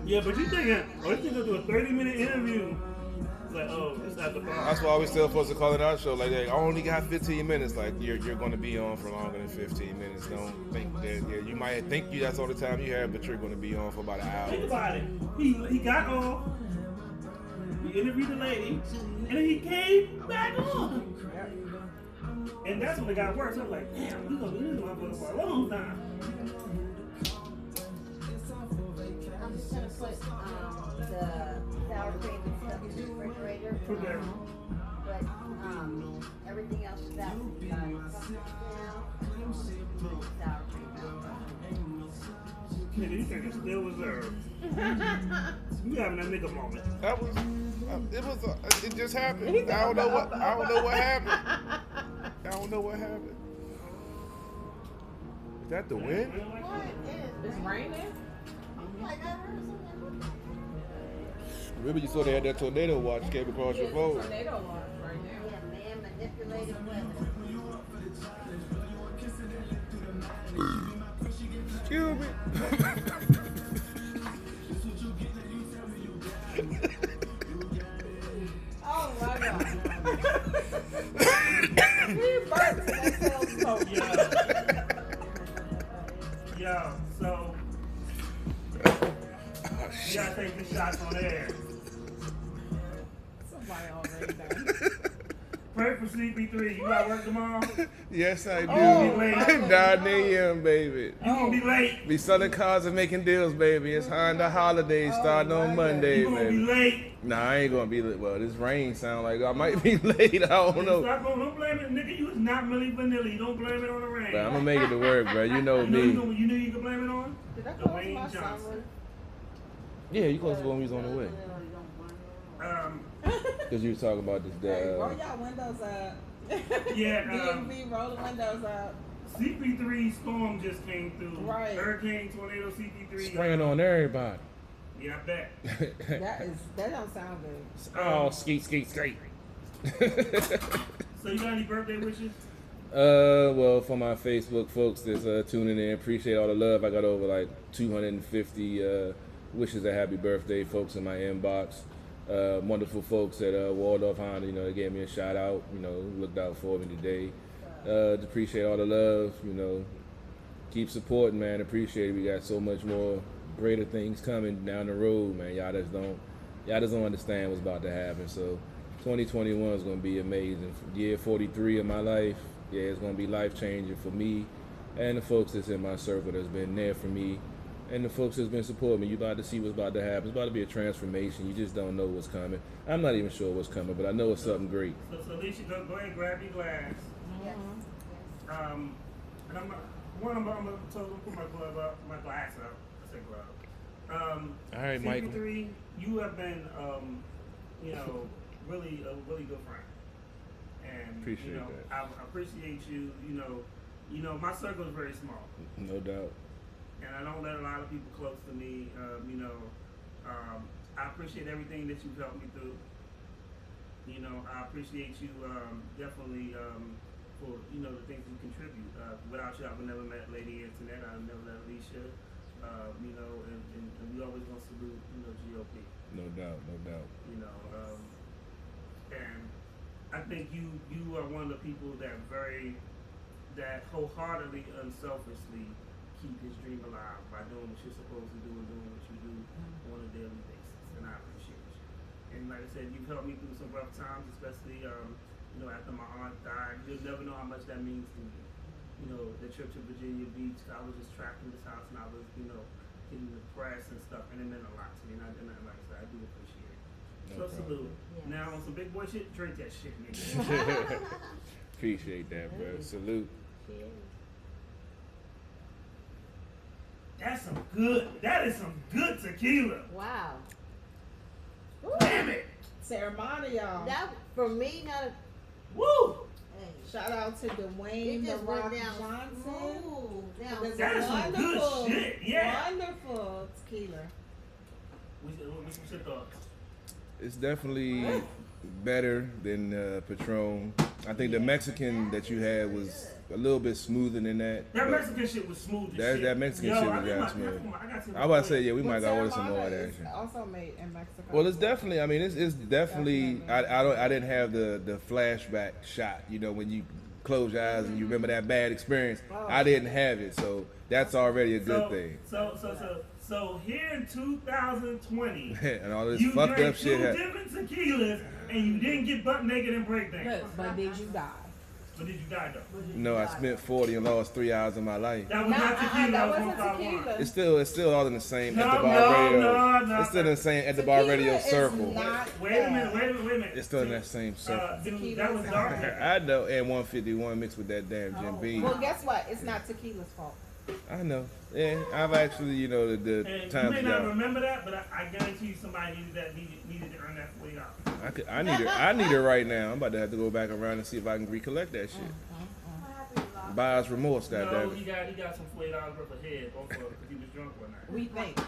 Yeah, but you thinking, oh, this nigga do a 30-minute interview. Like, oh, it's at the bar. That's why I always tell folks to call it our show. Like, I only got 15 minutes. Like, you're going to be on for longer than 15 minutes. Don't think that. Yeah, you might think that's all the time you have, but you're going to be on for about an hour. Think about it. He got off, he interviewed the lady, and then he came back on. And that's when it got worse. I was like, damn, we gonna do this motherfucker for a long time. I'm just gonna put the sour cream and stuff in the refrigerator. Put that. But everything else is out. Something now. Sour cream out. Nigga, you think it's still reserved. You having that nigga moment. That was. It just happened. I don't know what happened. I don't know what happened. Is that the wind? What is? It's raining. Like I heard something. Remember you saw they had that tornado watch came across your phone. Tornado watch right now. Yeah, man manipulating weather. Excuse me. Oh my God. He burped. That sounds so Yo, so you gotta take these shots on air. Somebody already done. Pray for CP3. You got work tomorrow? Yes, I do. Oh, 9 a.m., baby. You gonna be late. Be selling cars and making deals, baby. It's Honda holidays starting on Monday, You gonna be baby. late. Nah, I ain't gonna be late. Well, this rain sound like I might be late. I don't know. Don't blame it, nigga. You is not Milli Vanilli. You don't blame it on the rain. But I'm gonna make it to work, bro. You know You know me. you knew you could blame it on? Did I close Dwayne my Johnson. summer? Yeah, you close when we was on the way. Because you was talking about this. Hey, roll y'all windows up. Yeah, DMV, roll the windows up. CP3 storm just came through. Right. Hurricane, tornado, CP3. Spraying on everybody. Yeah, I bet. That don't sound good. Oh, skeet. So you got any birthday wishes? Well, for my Facebook folks that's tuning in, appreciate all the love. I got over like 250 wishes of happy birthday, folks in my inbox. Wonderful folks at Waldorf Honda, they gave me a shout out, looked out for me today. Appreciate all the love, keep supporting, man. Appreciate it. We got so much more greater things coming down the road, man. Y'all just don't understand what's about to happen. So 2021 is gonna be amazing. Year 43 of my life, yeah, it's gonna be life changing for me and the folks that's in my circle that's been there for me. And the folks that's been supporting me, you about to see what's about to happen. It's about to be a transformation. You just don't know what's coming. I'm not even sure what's coming, but I know it's something great. So Alicia, go ahead and grab your glass. Yes. And I'm gonna put my glove up, my glass up. I said glove. All right, Michael. CP3, you have been, really a really good friend. And Appreciate that. I appreciate you. My circle is very small. No doubt. And I don't let a lot of people close to me. I appreciate everything that you've helped me through. I appreciate you definitely for the things you contribute. Without you, I would never met Lady Internet. I would never met Alicia. And we always gonna salute GOP. No doubt. And I think you are one of the people that wholeheartedly, unselfishly keep his dream alive by doing what you're supposed to do and doing what you do on a daily basis, and I appreciate you. And like I said, you've helped me through some rough times, especially after my aunt died. You'll never know how much that means to me. The trip to Virginia Beach, I was just trapped in this house, and I was getting depressed and stuff, and it meant a lot to me. And like I said, I do appreciate it. No So salute. Yes. Now on some big boy shit, drink that shit, nigga. Appreciate that, bro. Salute. That is some good tequila. Wow. Damn it. Ceremony, y'all. That for me, not a Woo! hey. Shout out to It Dwayne The just Rock went down Johnson. smooth. Down There's That a is some good wonderful, shit, yeah. wonderful tequila. What's your thoughts? It's definitely better than Patron. I think the Mexican that you had was a little bit smoother than that. That but Mexican shit was smooth as shit. that Mexican Yo, shit I was think down my- smooth. I got some I was about to say, yeah, we Well, might got order some more of Terramana that is shit. also made in Mexico. Well, it's definitely. I mean, it's definitely. Definitely. I didn't have the flashback shot. You know, when you close your eyes and you remember that bad experience. Oh. I didn't have it, so that's already a good thing. So here in 2020, And all this you fucked drank up shit. two different tequilas and you didn't get butt naked and break dance. Look, but did you die? But did you die though? No, I spent 40 and lost 3 hours of my life. That was not tequila. that That was wasn't 151. tequila. It's still all in the same No, at the bar radio. no. It's still in the same at the bar radio Tequila is circle. not Wait a bad. minute. It's still in that same circle. Dude, that was dark. I know, and 151 mixed with that damn Jim Beam. Well, guess what? It's not tequila's fault. I know. Yeah, I've actually, you know, the And you times may not ago. remember that, but I guarantee you somebody needed to earn that $40. I need it right now. I'm about to have to go back around and see if I can recollect that shit. Buyer's remorse, No, goddamn he it. got some $40 worth of head off of because he was drunk one night. We think.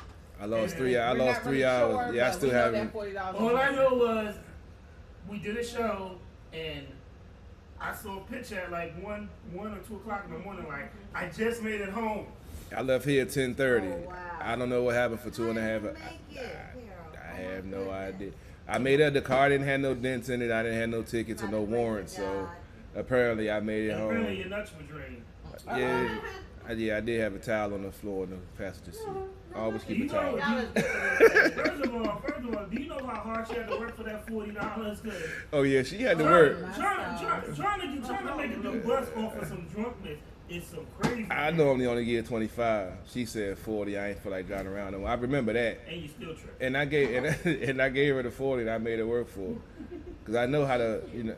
I lost Yeah. three. I We're lost not 3 really hours. sure, Yeah, I but still we know haven't. that $40. All I know was we did a show and I saw a picture at like 1 or 2 o'clock in the morning. Like I just made it home. I left here at 10:30. Oh, wow. I don't know what happened for 2.5 How hours. did you make it, Carol? I have Oh, my no goodness. idea. I made it. The car didn't have no dents in it. I didn't have no tickets or no warrants. So apparently, I made it Apparently home. your nuts were drained. Yeah, I did have a towel on the floor in the passenger seat. I always keep You a know, towel. That was good. first of all, do you know how hard she had to work for that $40? Cause Oh yeah, she had to work. trying to make a new bus off of some drunkenness is some crazy. I normally only get 25. She said 40. I ain't feel like driving around. I remember that. And you still trip. And I gave and I gave her the 40 and I made her work for it. Cause I know how to, you know.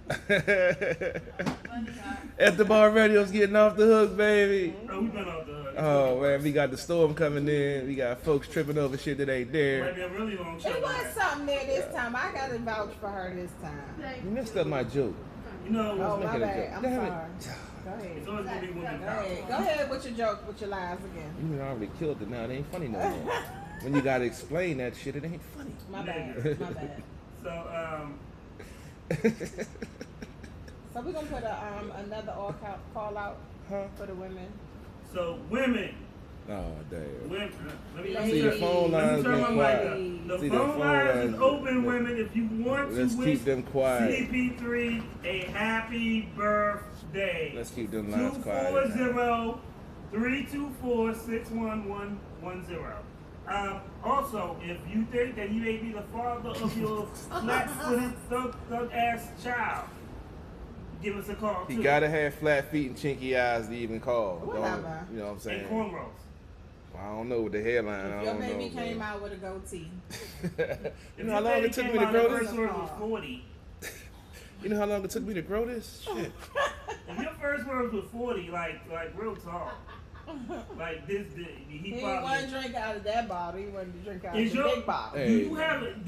At the bar radio's getting off the hook, baby. Oh, we been out the. Oh man, we got the storm coming in. We got folks tripping over shit that ain't Might there. be a really long show. It was something there this time. I got to vouch for her this time. You messed up my joke. You know, Oh, my making a bad. joke. I'm Damn it. sorry. Go ahead. it's always gonna be women Go power. ahead. Go ahead with your joke, with your lies again. You done already killed it now. It ain't funny no more. When you gotta explain that shit, it ain't funny. My bad. My bad. So, So we're gonna put another call out Huh? for the women. so women. Oh damn. Women, let me See, the turn- phone let me lines turn been my mic quiet. up. The See, the phone phone lines is lines- open, women. If you want Let's to wish keep them quiet. CP3 a happy birthday. Let's keep them lines quiet. 240-324-61110. Also, if you think that he may be the father of your flat-footed, thug-ass child, give us a call, He too. gotta have flat feet and chinky eyes to even call. Whatever. You know what I'm And saying? cornrows. I don't know with the hairline. I If your don't baby know. came bro. out with a goatee. You know how long it took me to grow If your this? first word was 40, You know how long it took me to grow this? Shit. if your first word was 40, like real talk, like this, he He ain't probably. want to drink out of that bottle. He wanted to drink out of Is the your- big bottle. Hey. Do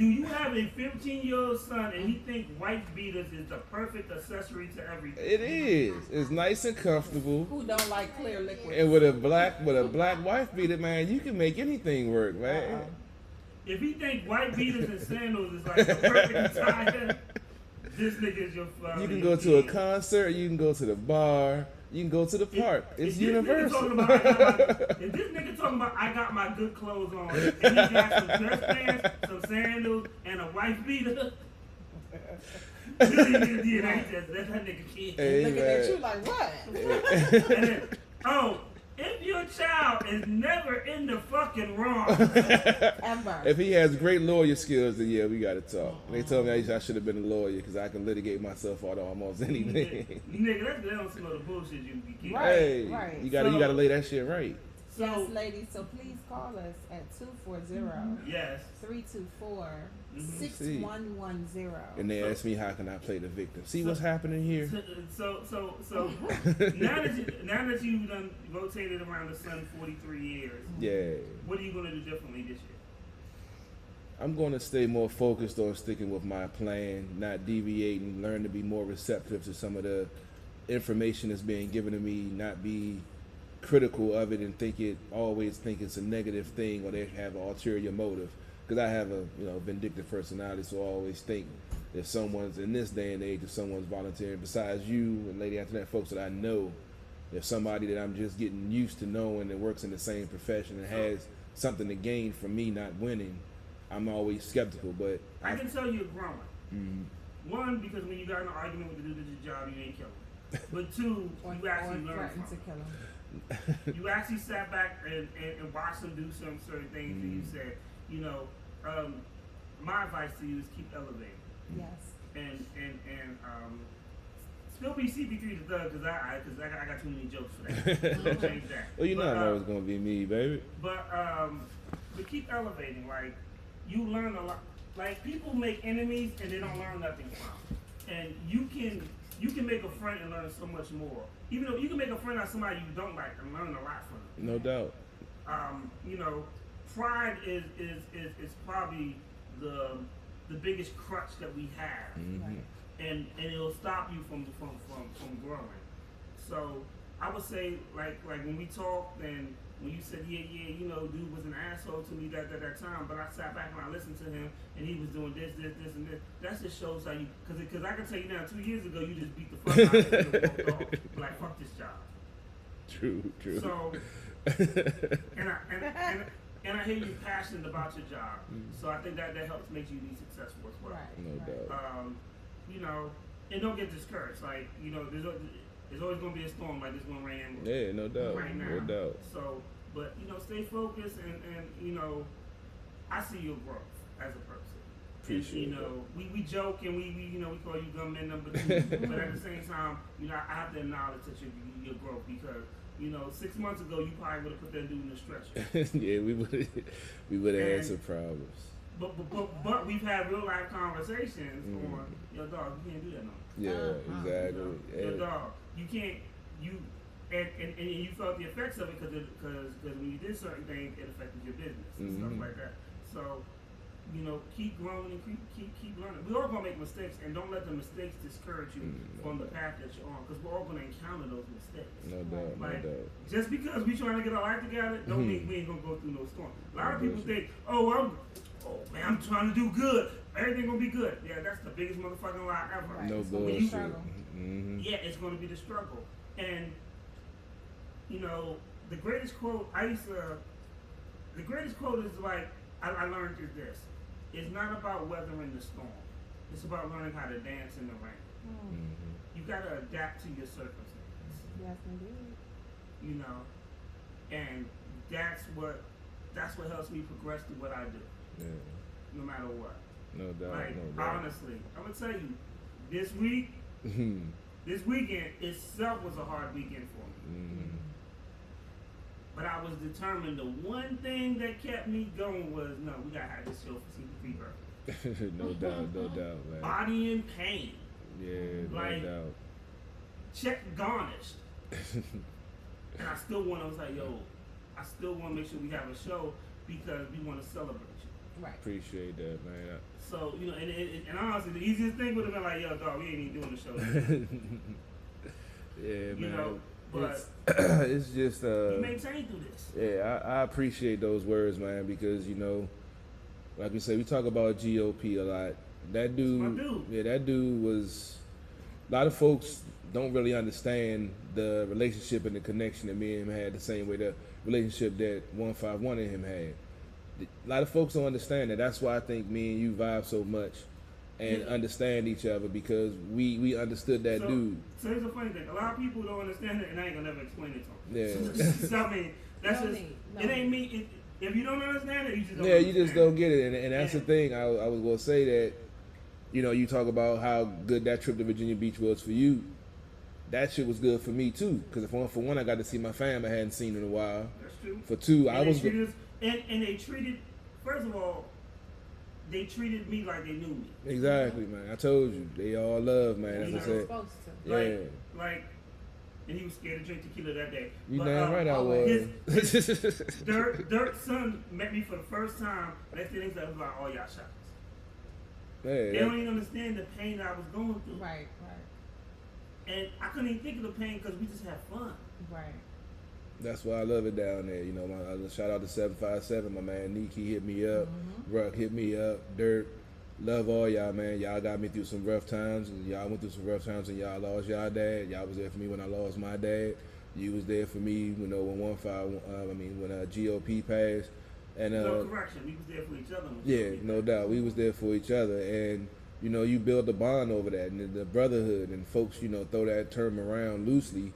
you have a 15-year-old son and he think white beaters is the perfect accessory to everything? It is. It's nice and comfortable. Who don't like clear liquid? And with a black wife beater, man, you can make anything work, man. If he think white beaters and sandals is like the perfect attire, this nigga is your father. You can go to a concert, you can go to the bar, you can go to the park. It's universal. If this nigga talking about I got my good clothes on and he got some dress pants, some sandals, and a wife beater. This nigga DNA test. That's that nigga kid. Hey, Looking man. at you like what? And then, if your child is never in the fucking wrong, Ever. If he has great lawyer skills, then yeah, we gotta talk. They told me I should have been a lawyer because I can litigate myself out of almost anything. nigga, they don't smell the bullshit you be keeping. Right. Hey, right. you gotta So- lay that shit right. So, Yes, ladies. So please call us at 240-324-6110. yes. And they asked me how can I play the victim. See what's happening here? So now that you've done rotated around the sun 43 years, Yeah. what are you gonna do differently this year? I'm going to stay more focused on sticking with my plan, not deviating, learn to be more receptive to some of the information that's being given to me not be critical of it and always think it's a negative thing or they have an ulterior motive. Because I have a vindictive personality, so I always think if someone's in this day and age, if someone's volunteering besides you and Lady Antoinette, folks that I know, if somebody that I'm just getting used to knowing that works in the same profession and has something to gain from me not winning, I'm always skeptical. But I can tell you're growing. Mm-hmm. One, because when you got in an argument with the dude at your job, you ain't killing him. But two, you actually learned from to kill him. him. You actually sat back and watched him do some certain things, and you said, my advice to you is keep elevating. Yes. And still be CP3 the thug, because I got too many jokes for that. So don't change that. Well, you know I'm always gonna be me, baby. But keep elevating. Like, you learn a lot. Like, people make enemies and they don't learn nothing from. And you can make a friend and learn so much more. Even though you can make a friend out of somebody you don't like and learn a lot from them. No doubt. Pride is probably the biggest crutch that we have. Mm-hmm. And it'll stop you from growing. So I would say, like when we talked, and when you said, dude was an asshole to me that time, but I sat back and I listened to him, and he was doing this, and this. That just shows how you, because I can tell you now, 2 years ago, you just beat the fuck out of him and walked off. Like, fuck this job. True. So, and I hear you passionate about your job. So I think that helps make you be successful as well. Right. No doubt. And don't get discouraged. Like, there's always going to be a storm like this one rain. Yeah, no doubt. Right now. No doubt. So, but, stay focused and I see your growth as a person. Appreciate and, we joke and we call you gunman number 2. But at the same time, I have to acknowledge that your growth, because 6 months ago you probably would have put that dude in the stretcher. Yeah, we would have had some problems. But we've had real life conversations on, yo dog, you can't do that no more. Yeah, exactly. Yo dog, you can't, and you felt the effects of it because when you did certain things, it affected your business and stuff like that. So, keep growing and keep learning. We're all gonna make mistakes, and don't let the mistakes discourage you from the path that you're on, because we're all gonna encounter those mistakes. No doubt, no doubt. Just because we trying to get our life together, don't mean we ain't gonna go through no storm. A lot of people think, oh man, I'm trying to do good. Everything gonna be good. Yeah, that's the biggest motherfucking lie ever. Right. No So bullshit. Yeah, it's gonna be the struggle. And the greatest quote is like, I learned is this. It's not about weathering the storm. It's about learning how to dance in the rain. Mm-hmm. You gotta adapt to your circumstances. Yes, indeed. And that's what helps me progress through what I do. Yeah. No matter what. No doubt. Like, no doubt. honestly, I'm gonna tell you, this weekend itself was a hard weekend for me. Mm-hmm. But I was determined. The one thing that kept me going was, no, we gotta have this show for CP3 birthday. No doubt, man. Body in pain. Yeah, like, no doubt. Check garnished. And I still want to, I was like, yo, I still want to make sure we have a show because we want to celebrate you. Right. Appreciate that, man. So, and honestly, the easiest thing would have been like, yo, dog, we ain't even doing the show. Yeah, man. But it's just you maintain through this. Yeah, I appreciate those words, man, because like we say, we talk about GOP a lot. That dude, my dude. Yeah, that dude was. A lot of folks don't really understand the relationship and the connection that me and him had the same way the relationship that 151 and him had. A lot of folks don't understand that. That's why I think me and you vibe so much and understand each other, because we understood that dude. So here's the funny thing. A lot of people don't understand it, and I ain't gonna never explain it to them. Yeah. So I mean, that's just, it ain't me. If you don't understand it, you just don't you understand just don't get it. And that's the thing. I was gonna say that, you talk about how good that trip to Virginia Beach was for you. That shit was good for me too, because for one, I got to see my fam I hadn't seen in a while. That's true. For two, and I was. And they treated, first of all, they treated me like they knew me. Exactly, man. I told you, they all love, man. As I said, Supposed to. Like, and he was scared to drink tequila that day. You but, damn right I was. Dirk's son met me for the first time. Next thing he was like, "Oh, y'all shots." Yeah, They don't even understand the pain that I was going through. Right. And I couldn't even think of the pain because we just had fun. Right. That's why I love it down there. You know, shout out to 757, my man Neek, he hit me up. Ruck hit me up. Dirt. Love all y'all, man. Y'all got me through some rough times, and y'all went through some rough times, and y'all lost y'all dad. Y'all was there for me when I lost my dad. You was there for me, you know, when when GOP passed. And No correction, we was there for each other. yeah, no doubt, we was there for each other, and you know, you build a bond over that, and the brotherhood, and folks, you know, throw that term around loosely,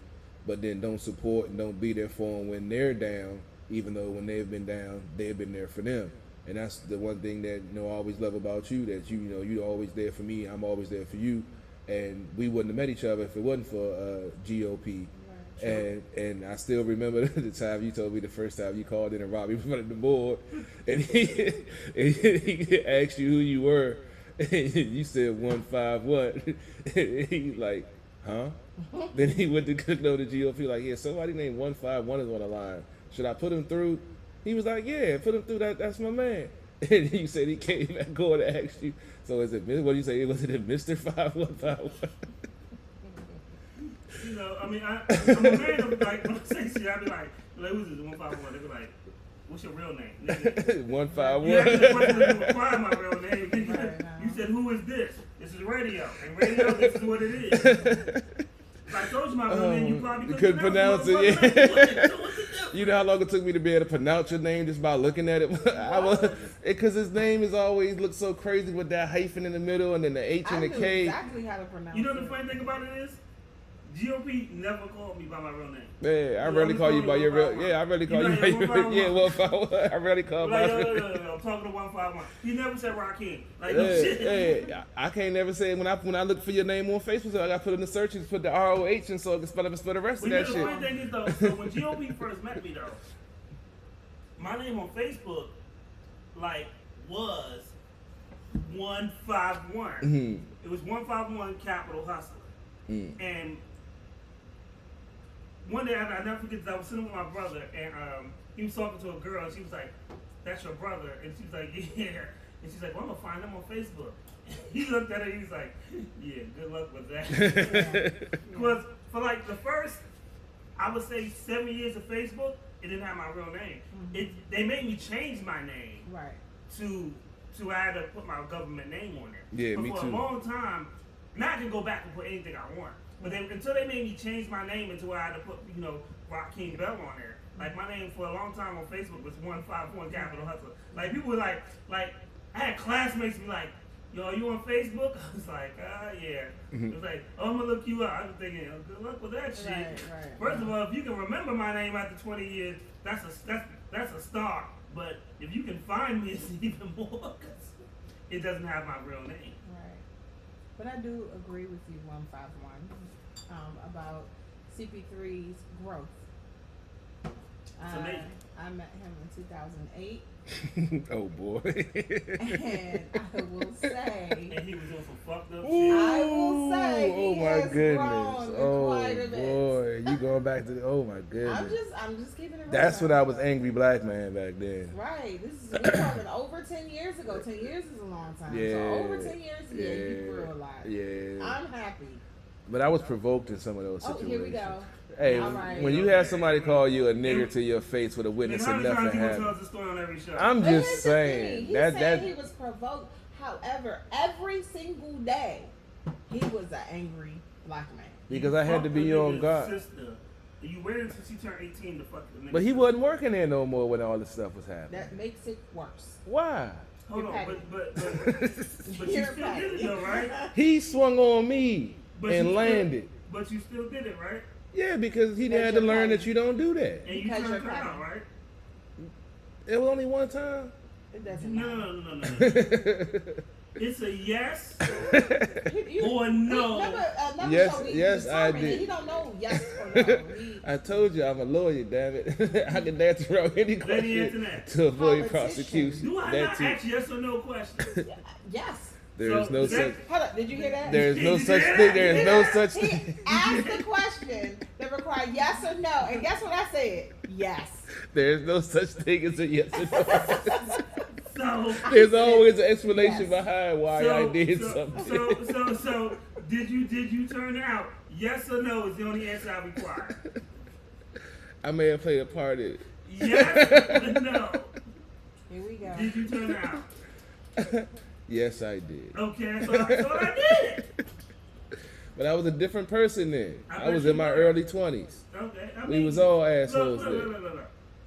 but then don't support and don't be there for them when they're down, even though when they've been down, they've been there for them. And that's the one thing that, you know, I always love about you, that you know, you're always there for me, I'm always there for you, and we wouldn't have met each other if it wasn't for GOP. And I still remember the time you told me the first time you called in and Robbie was running the board, and he asked you who you were, and you said 151. And he like, huh? Then he went to click on the GOP like, yeah, somebody named 151 is on the line. Should I put him through? He was like, yeah, put him through. That's my man. And you said he came back on and asked you. So is it, what do you say? Was it Mr. 5151? You know, I mean, I'm a man of, like, when I say shit, I be like, who's this, 151? They be like, what's your real name? 151. You asked the question to require my real name. You said, who is this? This is radio. And radio, this is what it is. If I told you my real name, you probably couldn't pronounce it. Yeah. You know how long it took me to be able to pronounce your name just by looking at it? Because his name is always looks so crazy with that hyphen in the middle and then the H and the K. Exactly how to pronounce it. You know the funny thing about it is? GOP never called me by my real name. Yeah, I rarely call you by your real. Yeah, I rarely call you by your real. Yeah, 151. I rarely call by. I'm talking to 151. He never said Rakim. Like no shit. Yeah, I can't never say it when I look for your name on Facebook. So I got to put in the search and put the ROH and so I can spell the rest of that shit. The funny thing is though, so when GOP first met me though, my name on Facebook like was 151. Mm-hmm. It was 151 Capital Hustler. And one day, I never forget this, I was sitting with my brother, and he was talking to a girl, and she was like, that's your brother? And she was like, yeah. And she's like, well, I'm going to find him on Facebook. He looked at her, he was like, yeah, good luck with that. Because for like the first, I would say 7 years of Facebook, it didn't have my real name. They made me change my name to I had to put my government name on it. Yeah, but me for too. a long time, now I can go back and put anything I want. But until they made me change my name into where I had to put, you know, Rakim Bell on there. Like my name for a long time on Facebook was 151 Capital Hustler. Like people were like I had classmates be like, yo, are you on Facebook? I was like, yeah. It was like, oh, I'm gonna look you up. I was thinking, oh, good luck with that shit. Right. First of all, if you can remember my name after 20 years, that's a start. But if you can find me, it's even more because it doesn't have my real name. Right. But I do agree with you, 151, about CP3's growth. It's amazing. I met him in 2008. Oh boy. And I will say, And he was on some fucked up shit. I will say, oh he my has goodness. grown quite a bit. Boy, you going back to oh my goodness. I'm just keeping it real. That's when I was angry black man back then. Right. We're talking over 10 years ago. 10 years is a long time. Yeah. So over 10 years, you grew a lot. Yeah. I'm happy. But I was provoked in some of those situations. Oh, here we go. Hey, All right. when you have somebody call you a nigger to your face with a witness and nothing happened. Tells the story on every show. I'm But just here's the saying thing. He that said he was provoked. However, every single day, he was an angry black man. because I had to be on guard. Sister. You waited until she turned 18 to fuck the nigga. But he wasn't working there no more when all this stuff was happening. That makes it worse. Why? Hold You're on, petty. but you You're still petty. did it though, right? He swung on me But and you landed. But you still did it, right? Yeah, because he Because had to you're learn petty. that you don't do that. And you Because turned you're her out, petty. right? It was only one time. It doesn't matter. No. It's a yes or no. Remember, another Yes, show we yes, I determined did. He don't know yes or no. I told you I'm a lawyer, damn it. I can dance around any Lady question Antoinette. to avoid Politician. prosecution. Do I That not too. ask yes or no questions? Yes. There is So, no is that- such. Hold up. Did you hear that? There is no Did you such hear thing. that? There is no such He thing. asked the question that required yes or no, and guess what I said? Yes. There is no such thing as a yes or no. So There's always an explanation Yes. behind why I did something. So did you turn out Yes or no is the only answer I require. I may have played a part in it. Yes or no. Here we go. Did you turn out? Yes, I did. Okay, so I did it. But I was a different person then. I bet was you in my were. early 20s. Okay, I We mean, was all assholes look.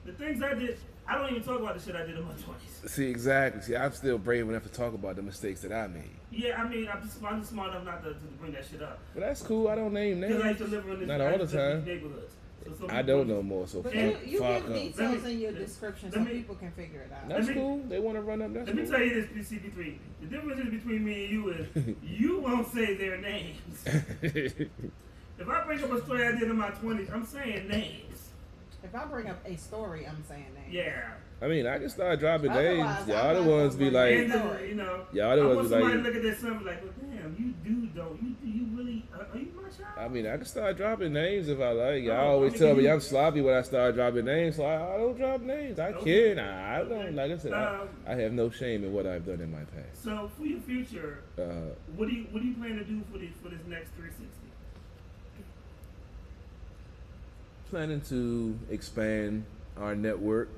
The things I did, I don't even talk about the shit I did in my 20s. See, exactly. See, I'm still brave enough to talk about the mistakes that I made. Yeah, I mean, I'm just smart enough not to bring that shit up. But that's cool. I don't name Because I names. used to live in this, Not all the time. neighborhoods. So some I people- don't know more, so But fuck, you fuck give 'em. details in your let me- description let so me- people can figure it out. That's Let me- cool. They want to run up. That's Let me cool. tell you this, CP3. The difference is between me and you is you won't say their names. If I bring up a story I did in my 20s, I'm saying names. If I bring up a story, I'm saying that. Yeah. I mean, I can start dropping Otherwise, names. Y'all I'm the not ones gonna be bring like, names. And, you know, y'all the I ones want be somebody like, to look at this son and be like, well, damn, you really, are you my child? I mean, I can start dropping names if I like. Y'all Oh, always I mean, tell me you- I'm sloppy when I start dropping names, so I don't drop names. I Okay. can. I don't. Like I said, I have no shame in what I've done in my past. So for your future, Uh, what do you plan to do for this next 360? planning to expand our network,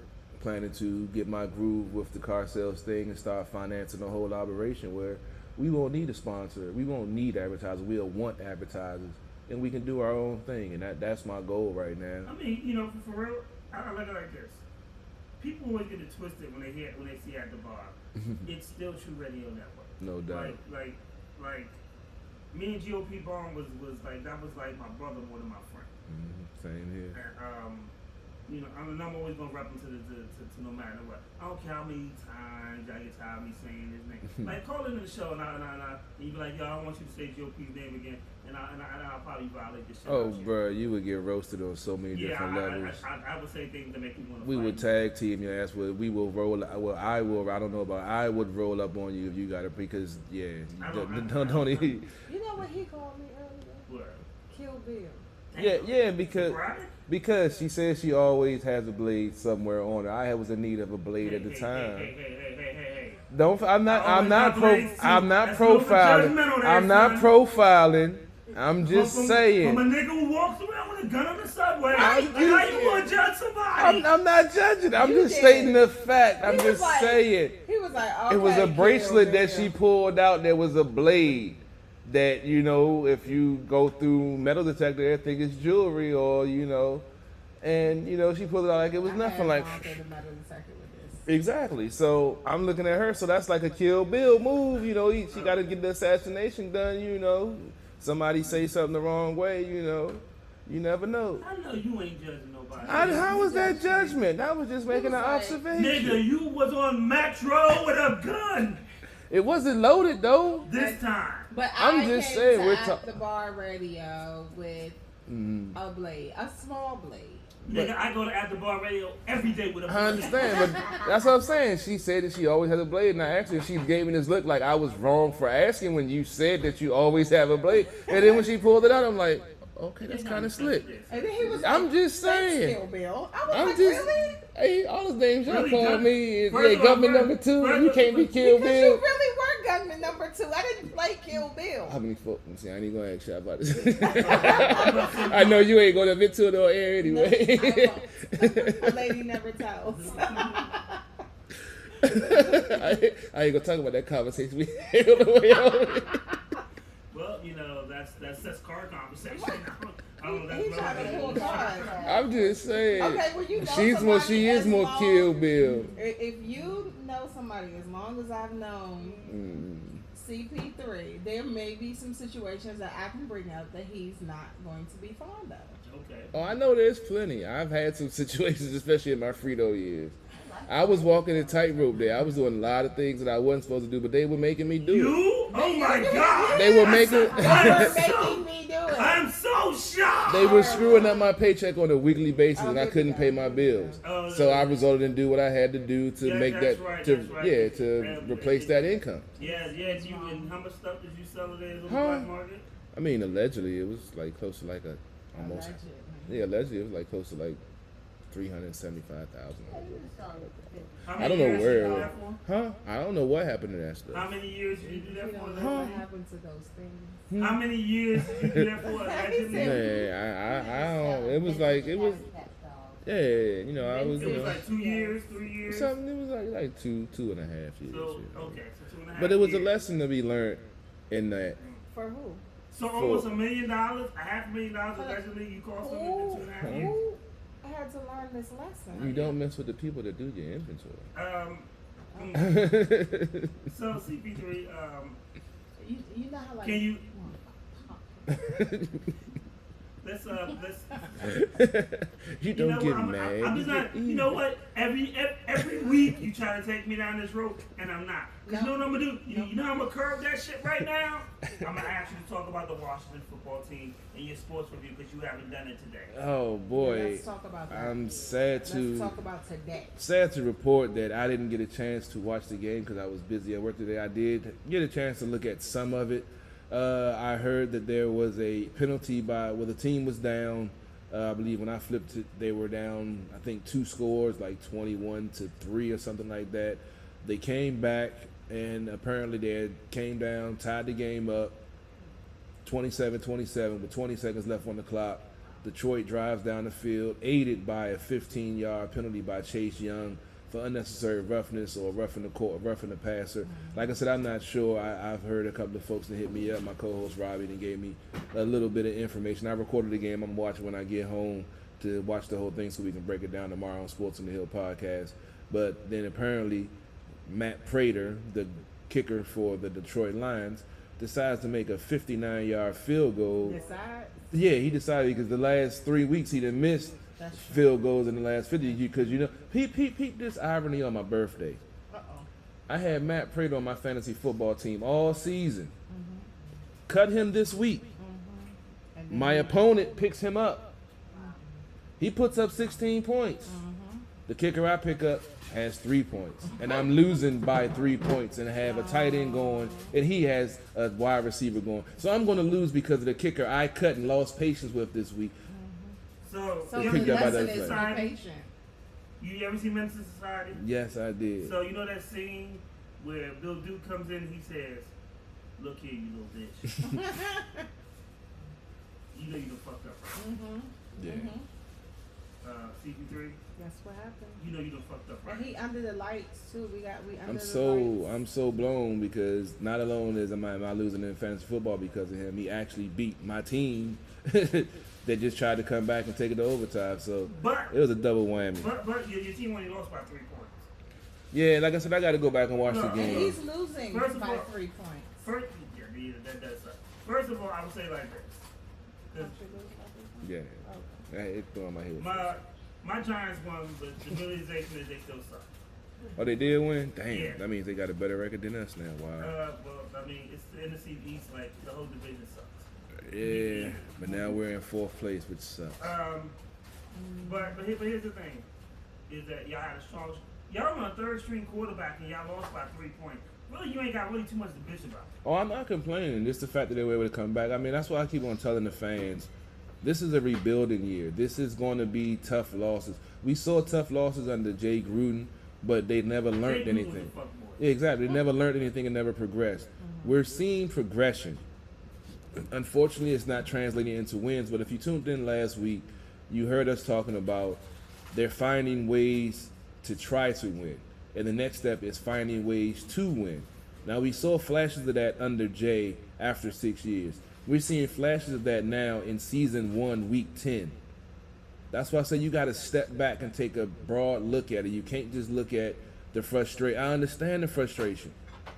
planning to get my groove with the car sales thing and start financing the whole operation where we won't need a sponsor, we won't need advertisers, we'll want advertisers, and we can do our own thing, and that's my goal right now. I mean, you know, for real, I look at it like this. People always get it twisted when they see at the bar. It's still True Radio Network. No doubt. Like me and GOP Bond was like that was like my brother more than my friend. Same here. And, you know, I'm always gonna rep him to no matter what. I don't care how many times y'all get tired of me saying his name. Like call into the show and you be like, yo, I want you to say GOP's name again, and I'll probably violate this shit. Oh, out you. bro, you would get roasted on so many different levels. I would say things that make you want to We fight would me. tag team your ass. We will roll. Well, I will. I don't know about. I would roll up on you if you got it because yeah. Don't even. You know what he called me earlier? What? Kill Bill. Yeah, because Right? because she says she always has a blade somewhere on her. I was in need of a blade at the time. Hey. Don't. I'm not. I'm always not got blades, too. I'm not That's a little profiling. judgmental there, I'm not son. profiling. I'm just From saying. a nigga who walks around with a gun on the subway. I'm Like, how you gonna judge somebody? I'm not judging. I'm You just did. stating the fact. I'm He was just like- saying. He was like, okay, It was a Kill bracelet that Bill. she pulled out. There was a blade that, you know, if you go through metal detector, they think it's jewelry or, you know, and, you know, she pulled it out like it was I nothing had like. gone through the metal detector with this. Exactly. So I'm looking at her. So that's like a Kill Bill move. You know, she got to get the assassination done. You know, somebody say something the wrong way. You know, you never know. I know you ain't judging nobody. How was that judgment? That was just making an like, observation. Nigga, you was on Metro with a gun It wasn't loaded though. this time. But I'm I just came saying, to we're At the Bar Radio with a blade, a small blade. Nigga, I go to At the Bar Radio every day with a I understand, but that's what I'm saying. She said that she always has a blade, and I asked her, she gave me this look like I was wrong for asking when you said that you always have a blade. And then when she pulled it out, I'm like, okay, that's kind of slick. And then he was I'm like, just "Thanks, saying. Kill Bill." I was I'm like, just, really? hey, all the names y'all Really, call Gun- me, First yeah, of all, government first- number 2, first you of- can't be Kill Because Bill. you really were gunman number 2. I didn't play Kill Bill. How many folks? See, I ain't gonna ask you about this. I know you ain't gonna admit to it on air anyway. A lady never tells. I ain't gonna talk about that conversation we had on the way over. Well, you know, that's car conversation. I don't know. He That's tried to pull relevant. cards. I'm just saying. Okay, well, you know she's more. somebody She is as more long- Kill Bill. If you know somebody as long as I've known CP3, there may be some situations that I can bring up that he's not going to be fond of. Okay. Oh, I know there's plenty. I've had some situations, especially in my Frito years. I was walking a tightrope there. I was doing a lot of things that I wasn't supposed to do, but they were making me do it. You? Oh my God! They were making. They were making me do it. I'm so shocked. They were screwing up my paycheck on a weekly basis, and I Oh, couldn't pay my bills. Oh, So I resorted to do what I had to do to Yeah, make that's that, right, to that's right. yeah, to And- replace that income. Yeah. You and how much stuff did you sell today on the Huh? black market? I mean, allegedly, it was like close to like a almost. Allegedly. Yeah, allegedly, it was like close to like $375,000. How I many don't know years where you it do was. that for? Huh? I don't know what happened to that How stuff. many years did you do that You for? don't know Allegedly? what happened to those things. How many years did you do that for? Allegedly? Man, I don't. It was like it was. Yeah, you know, I was. It You was know, like 2 years, 3 years. something. It was like 2.5 years. So you know. okay, so 2.5. But it was a years. lesson to be learned in that. For who? So almost $1 million, $500,000 allegedly you cost them in Who, 2.5 years. who had to learn this lesson? You don't mess with the people that do your inventory. So CP3, You know how like can you let's You don't get what, mad. I'm just you not. get You know what? Every week you try to take me down this road, and I'm not. 'Cause you know what I'm gonna do? You know how I'm gonna curb that shit right now? I'm gonna ask you to talk about the Washington football team and your sports review because you haven't done it today. Oh boy, Let's talk about that. I'm sad Let's to talk about today. sad to report that I didn't get a chance to watch the game because I was busy at work today. I did get a chance to look at some of it. I heard that there was a penalty the team was down. I believe when I flipped it, they were down, I think 2 scores, like 21-3 or something like that. They came back, and apparently they had came down, tied the game up, 27-27 with 20 seconds left on the clock. Detroit drives down the field, aided by a 15-yard penalty by Chase Young for unnecessary roughness or roughing the passer. Like I said, I'm not sure. I've heard a couple of folks that hit me up. My co-host Robbie and gave me a little bit of information. I recorded the game. I'm watching when I get home to watch the whole thing so we can break it down tomorrow on Sports on the Hill podcast. But then apparently Matt Prater, the kicker for the Detroit Lions, decides to make a 59-yard field goal. Decide. Yeah, he decided because the last 3 weeks he done missed That's true. field goals in the last 50 because peep this irony on my birthday. I had Matt Prater on my fantasy football team all season. Cut him this week. And then My opponent picks him up. He puts up 16 points. The kicker I pick up has 3 points, and I'm losing by 3 points, and I have a tight end going, and he has a wide receiver going. So I'm going to lose because of the kicker I cut and lost patience with this week. So So you the picked up by lesson that is play. be patient. You ever seen Menace to Society? Yes, I did. So you know that scene where Bill Duke comes in and he says, "Look here, you little bitch. You know you done fucked up, right? Yeah. CP3, That's what happened. you know you done fucked up, right?" And he under the lights too. We under I'm the lights. I'm so blown because not alone am I losing in fantasy football because of him. He actually beat my team that just tried to come back and take it to overtime. So But it was a double whammy. but your team only lost by 3 points. Yeah, like I said, I got to go back and watch the No, And game. he's losing First of by all- 3 points. First, yeah, that does suck. First of all, I would say like this. 'Cause Don't you lose by 3 points? Yeah, Okay. it threw on my head. my Giants won, but the realization is they still suck. Oh, they did win? Damn, Yeah. that means they got a better record than us now. Wow. Well, I mean, it's the NFC East, like the whole division sucks. Yeah, but now we're in 4th place, which sucks. But here's the thing, is that y'all had a strong. Y'all on a 3rd string quarterback and y'all lost by 3 points. Really, you ain't got really too much to bitch about. Oh, I'm not complaining. Just the fact that they were able to come back. I mean, that's why I keep on telling the fans, this is a rebuilding year. This is going to be tough losses. We saw tough losses under Jay Gruden, but they never learned Jay Gruden was anything. a fuckboy. Yeah, exactly. They never learned anything and never progressed. We're seeing progression. Unfortunately, it's not translating into wins, but if you tuned in last week, you heard us talking about they're finding ways to try to win. And the next step is finding ways to win. Now, we saw flashes of that under Jay after 6 years. We're seeing flashes of that now in season 1, week 10. That's why I say you got to step back and take a broad look at it. You can't just look at the frustration. I understand the frustration.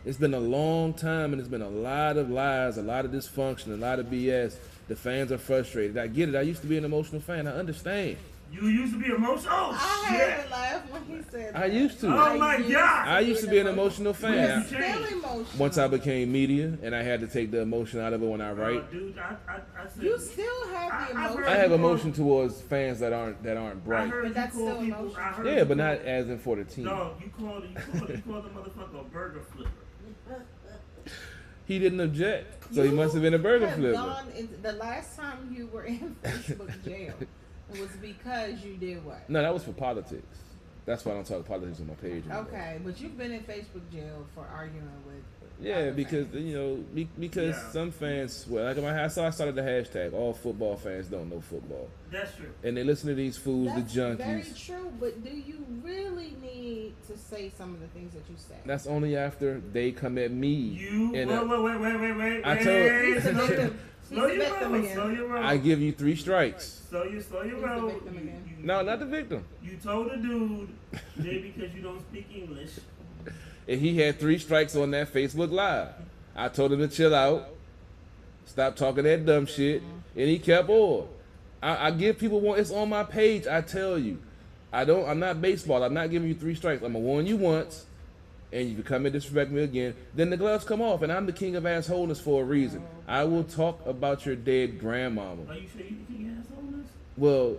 It's been a long time, and it's been a lot of lies, a lot of dysfunction, a lot of BS. The fans are frustrated. I get it. I used to be an emotional fan. I understand. You used to be emotional. Oh I shit! had to laugh when he said that. I used to. Oh my God! I used to be an emotional He's fan. Yes. still emotional. Once I became media, and I had to take the emotion out of it when I write. Dude, I said, You still have the I've emotion. heard I have you emotion towards fans that aren't I bright. heard But you that's call still people. emotional. I heard Yeah, you but call- not as in for the team. No, you called the motherfucker a burger flipper. He didn't object, so he must have been a burger have flipper. gone into- the last time you were in Facebook jail was because you did what? No, that was for politics. That's why I don't talk politics on my page anymore. Okay, but you've been in Facebook jail for arguing with. Yeah, other because fans. because some fans swear. Like I started the hashtag. All football fans don't know football, That's true. and they listen to these fools, That's the junkies. very true, but do you really need to say some of the things that you say? That's only after they come at me. You and wait. I told- He's the victim. He's Slow the your victim roll. again. Slow your roll. I give you 3 strikes. Slow your He's roll. the victim again. No, not the victim. You told a dude that because you don't speak English. And he had 3 strikes on that Facebook Live. I told him to chill out, stop talking that dumb shit, and he kept on. I give people one. It's on my page. I tell you, I'm not baseball. I'm not giving you 3 strikes. I'm gonna warn you once, and if you come and disrespect me again, then the gloves come off. And I'm the king of assholeness for a reason. I will talk about your dead grandmama. Are you sure you the king assholeness? Well,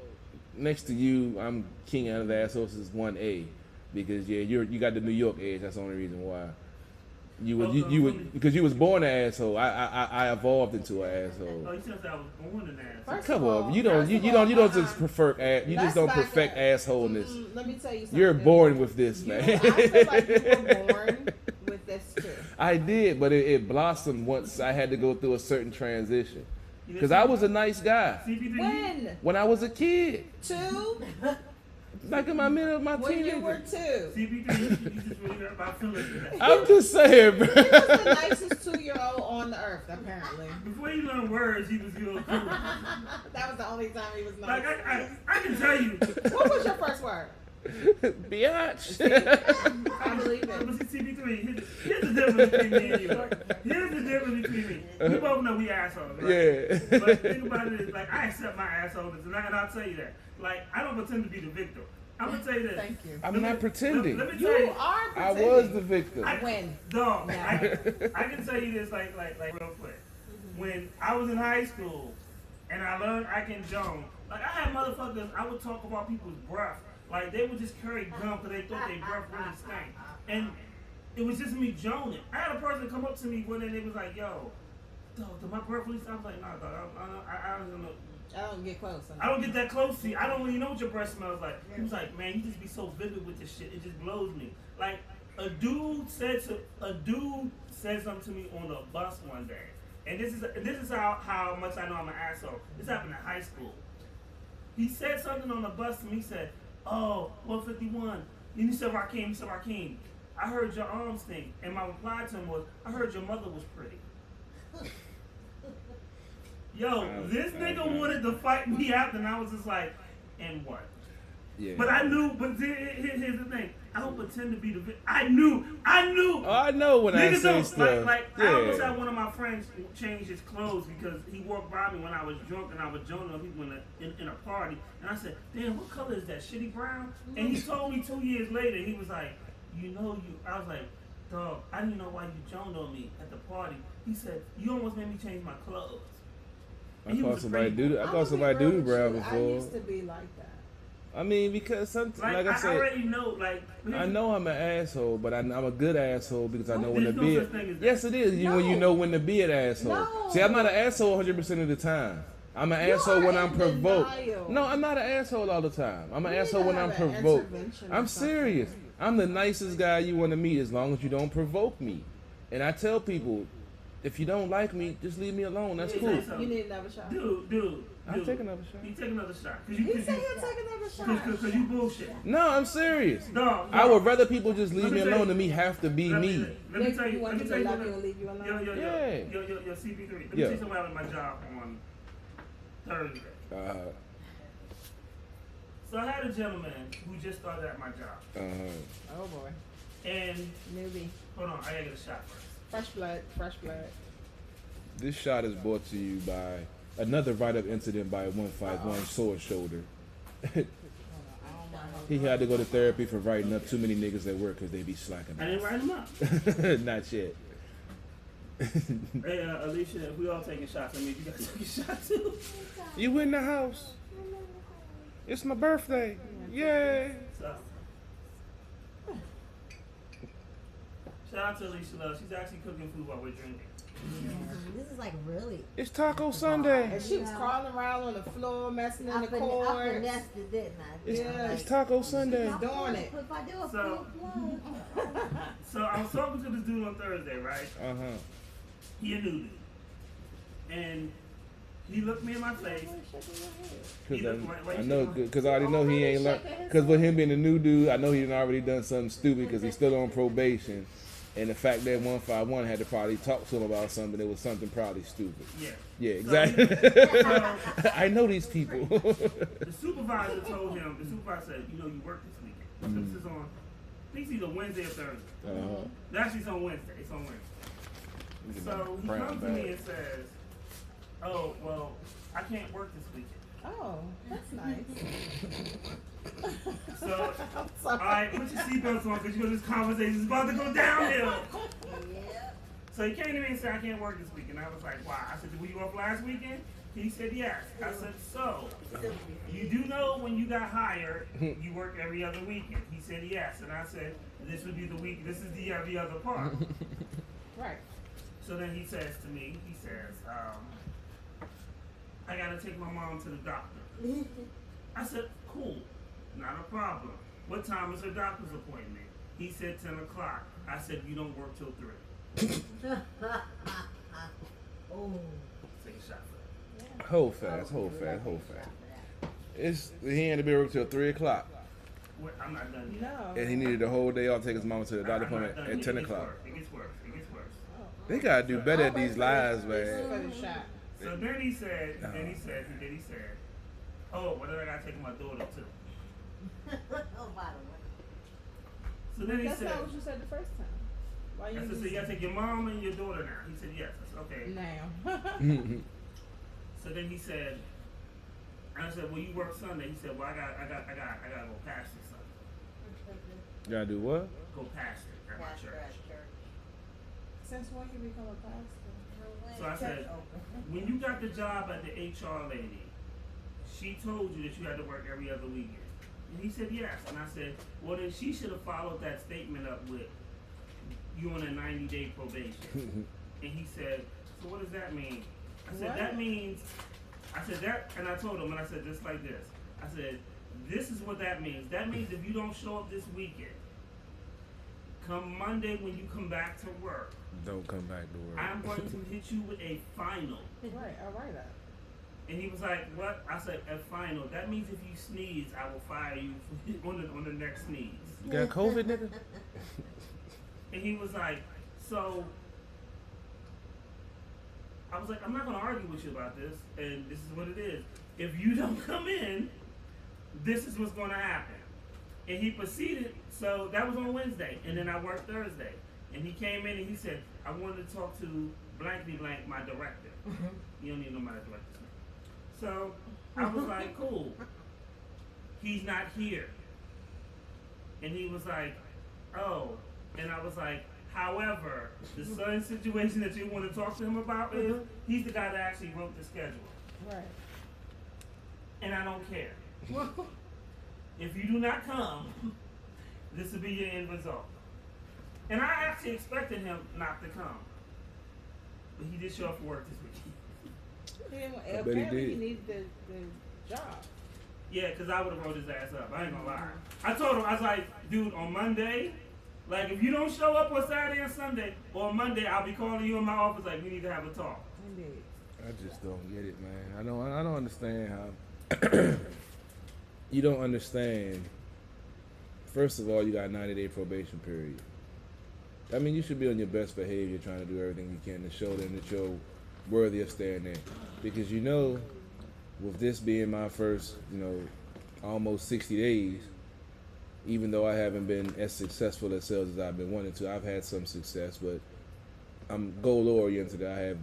next to you, I'm king of the assholes is 1A, because you got the New York edge. That's the only reason why. Because you was born an asshole. I evolved into an asshole. Oh, you said I was born an asshole. First Come of all, on, you don't just prefer you Let's just don't back perfect up. assholeness. Let me tell you something. You're born with this, You- man. I feel like you were born with this too. I did, but it blossomed once I had to go through a certain transition. Because I was a nice guy CP3. when I was a kid, 2? like in my middle of my When you were teenager. 2. CP3, you just really hurt my feelings today. I'm just saying, bro. He was the nicest 2-year-old on the earth, apparently. Before you learn words, he was real cool. That was the only time he was nice. Like I can tell you. What was your first word? Biatch. I believe it. But see, CP3, here's the difference between me and you. Here's the difference between me. We both know we assholes, right? Yeah. But the thing about it is, like, I accept my assholeness, and I'll tell you that. Like, I don't pretend to be the victim. I'm gonna tell you this. Thank you. I'm not pretending. Let me You tell you. are I pretending. was the victim. When? Dog, No. I can tell you this like real quick. When I was in high school and I learned I can Joan, like I had motherfuckers, I would talk about people's breath. Like they would just carry gum because they thought their breath really stank. And it was just me joning. I had a person come up to me one day and they was like, yo, dog, did my breath really stink? I was like, nah, dog, I don't know. I don't get close. I don't get that close to you. I don't really know what your breath smells like. He was like, man, you just be so vivid with this shit. It just blows me. Like a dude said something to me on the bus one day, and this is how much I know I'm an asshole. This happened in high school. He said something on the bus to me. He said, "Oh, 151." Then he said, "Rakeem, I heard your arms stink." And my reply to him was, "I heard your mother was pretty." Yo, this nigga wanted to fight me out, and I was just like, and what? Yeah. But I knew, here's the thing. I don't pretend to be the victim. I knew. Oh, I know when I Niggas say don't, stuff. I almost had one of my friends change his clothes because he walked by me when I was drunk and I was joking on people in a party. And I said, damn, what color is that? Shitty brown? And he told me 2 years later, he was like, I was like, dog, I didn't know why you joned on me at the party. He said, you almost made me change my clothes. I caught somebody do brown before. I used to be like that. I mean, because sometimes, like I I said, already know, I know I'm an asshole, but I'm a good asshole because I know when to There's no be such thing as that. Yes, it is. When you know when to be an asshole. No. See, I'm not an asshole 100% of the time. I'm an asshole when I'm provoked. No, I'm not an asshole all the time. I'm an asshole when I'm provoked. I'm serious. I'm the nicest guy you want to meet as long as you don't provoke me. And I tell people, if you don't like me, just leave me alone. That's cool. You need another shot. Dude. I'll take another shot. You take another shot. He said he'll take another shot. Because you bullshit. No, I'm serious. No. I would rather people just leave me Let me alone tell than me have to be me. Let me tell you. You want him to love you and leave you alone? Yo, CP3. Let me tell you something about my job on Thursday. So I had a gentleman who just started at my job. Oh boy. And Newbie. hold on, I gotta get a shot first. Fresh blood. This shot is brought to you by another write-up incident by 151 Sword Shoulder. He had to go to therapy for writing up too many niggas at work because they be slacking. I didn't write him up. Not yet. Hey, Alicia, if we all taking shots, I mean, you guys take a shot too. You in the house? It's my birthday. Yay! So, Shout out to Alicia Love. She's actually cooking food while we're drinking. This is like really. It's Taco Sunday. And she was crawling around on the floor, messing in the I cords. finessed it, didn't I? It's, Yeah. it's Taco Sunday. She's doing it. If I do a So- full plug. So I was talking to this dude on Thursday, right? He a new dude. And he looked me in my face. I know, because I already know he ain't learned. Because with him being a new dude, I know he done already done something stupid because he's still on probation. And the fact that 151 had to probably talk to him about something, it was something probably stupid. Yeah. Yeah, exactly. So I know these people. the supervisor told him, the supervisor said, you know, you work this weekend. So this is on, I think it's either Wednesday or Thursday. Actually, it's on Wednesday. It's on Wednesday. So he comes to me and says, oh, well, I can't work this weekend. Oh, that's nice. So, I'm all sorry. right, put your seatbelts on because you know this conversation is about to go downhill. Yeah. So he came to me and said, I can't work this weekend. I was like, why? I said, were you off last weekend? He said, yes. I said, so, you do know when you got hired, you work every other weekend? He said, yes. And I said, this would be the week, this is the other part. Right. So then he says to me, he says, I gotta take my mom to the doctor. I said, cool, not a problem. What time is her doctor's appointment? He said 10 o'clock. I said, you don't work till 3. Oh. Take a shot for that. Hold fast. He had to be work till 3 o'clock. Wait, I'm not done yet. No. And he needed the whole day off to take his mama to the I'm doctor not appointment done. at It 10 gets o'clock. worse. It gets worse. It gets worse. They gotta do better at these lives, For man. the shot. So then he said, oh, what did I gotta take my daughter to? Oh, by the way. So then he That's said, not what you said the first time. Why I you said, so just- you gotta take your mom and your daughter now. He said, yes. I said, okay. now? So then he said, and I said, well, you work Sunday. He said, well, I gotta go pastor Sunday. Gotta do what? Go pastor at my church. Since when you become a pastor? So I said, when you got the job at the HR lady, she told you that you had to work every other weekend. And he said, yes. And I said, well, then she should have followed that statement up with you on a 90-day probation. And he said, so what does that mean? I said, What? that means, I said that, and I told him, and I said just like this. I said, this is what that means. That means if you don't show up this weekend, come Monday when you come back to work, Don't come back to work. I'm going to hit you with a final. Right, I write that. And he was like, what? I said, a final. That means if you sneeze, I will fire you on the next sneeze. You got COVID, nigga? And he was like, so, I was like, I'm not going to argue with you about this, and this is what it is. If you don't come in, this is what's going to happen. And he proceeded, so that was on Wednesday, and then I worked Thursday. And he came in and he said, I wanted to talk to blankly blank, my director. You don't need to know my director's name. So I was like, cool. He's not here. And he was like, oh. And I was like, however, the certain situation that you want to talk to him about is, he's the guy that actually wrote the schedule. Right. And I don't care. If you do not come, this will be your end result. And I actually expected him not to come. But he did show up for work this week. He didn't want, I bet he apparently he did. needed the job. Yeah, because I would have wrote his ass up. I ain't gonna lie. I told him, I was like, dude, on Monday, like if you don't show up on Saturday and Sunday, or on Monday, I'll be calling you in my office like, we need to have a talk. Indeed. I just don't get it, man. I don't understand how you don't understand. First of all, you got a 90-day probation period. I mean, you should be on your best behavior, trying to do everything you can to show them that you're worthy of staying there. Because you know, with this being my first, almost 60 days, even though I haven't been as successful at sales as I've been wanting to, I've had some success, but I'm goal oriented. I have,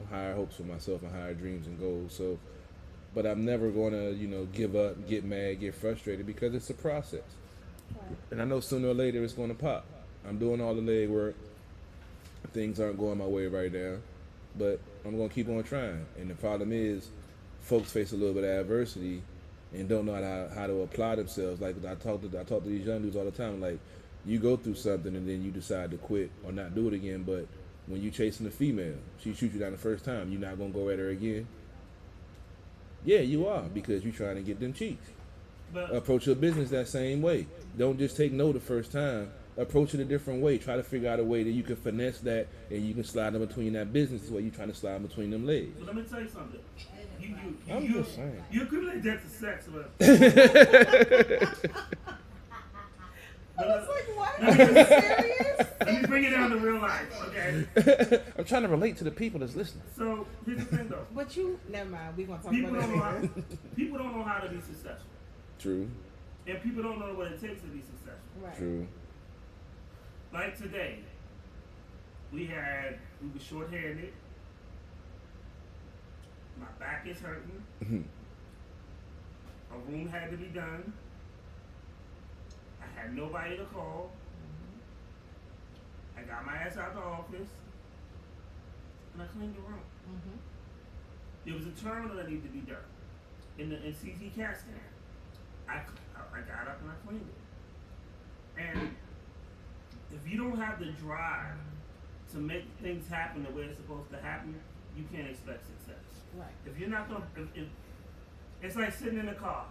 higher hopes for myself and higher dreams and goals. So, but I'm never going to, give up, get mad, get frustrated, because it's a process. Right. And I know sooner or later it's going to pop. I'm doing all the leg work. Things aren't going my way right now, but I'm going to keep on trying. And the problem is, folks face a little bit of adversity and don't know how to apply themselves. Like I talk to these young dudes all the time. Like, You go through something and then you decide to quit or not do it again. But when you chasing a female, she shoots you down the first time, you're not gonna go at her again. Yeah, you are, because you're trying to get them cheeks. But Approach your business that same way. Don't just take no the first time. Approach it a different way. Try to figure out a way that you can finesse that and you can slide in between that business while you're trying to slide in between them legs. let me tell you something. I'm You just saying. you equivalent that to sex, but I was like, what? Let Are me- you serious? let me bring it down to real life, okay? I'm trying to relate to the people that's listening. So here's the thing, though. But you, never mind. We're going to talk People about don't know how, that later. people don't know how to be successful, True, and people don't know what it takes to be successful. Right. true. Like today, we were short-handed. My back is hurting. A room had to be done. I had nobody to call. I got my ass out the office, and I cleaned the room. Mm-hmm. There was a terminal that needed to be done in CT CAT scan. I got up and I cleaned it. And if you don't have the drive to make things happen the way it's supposed to happen, you can't expect success. Right. If you're not gonna, if it's like sitting in a car.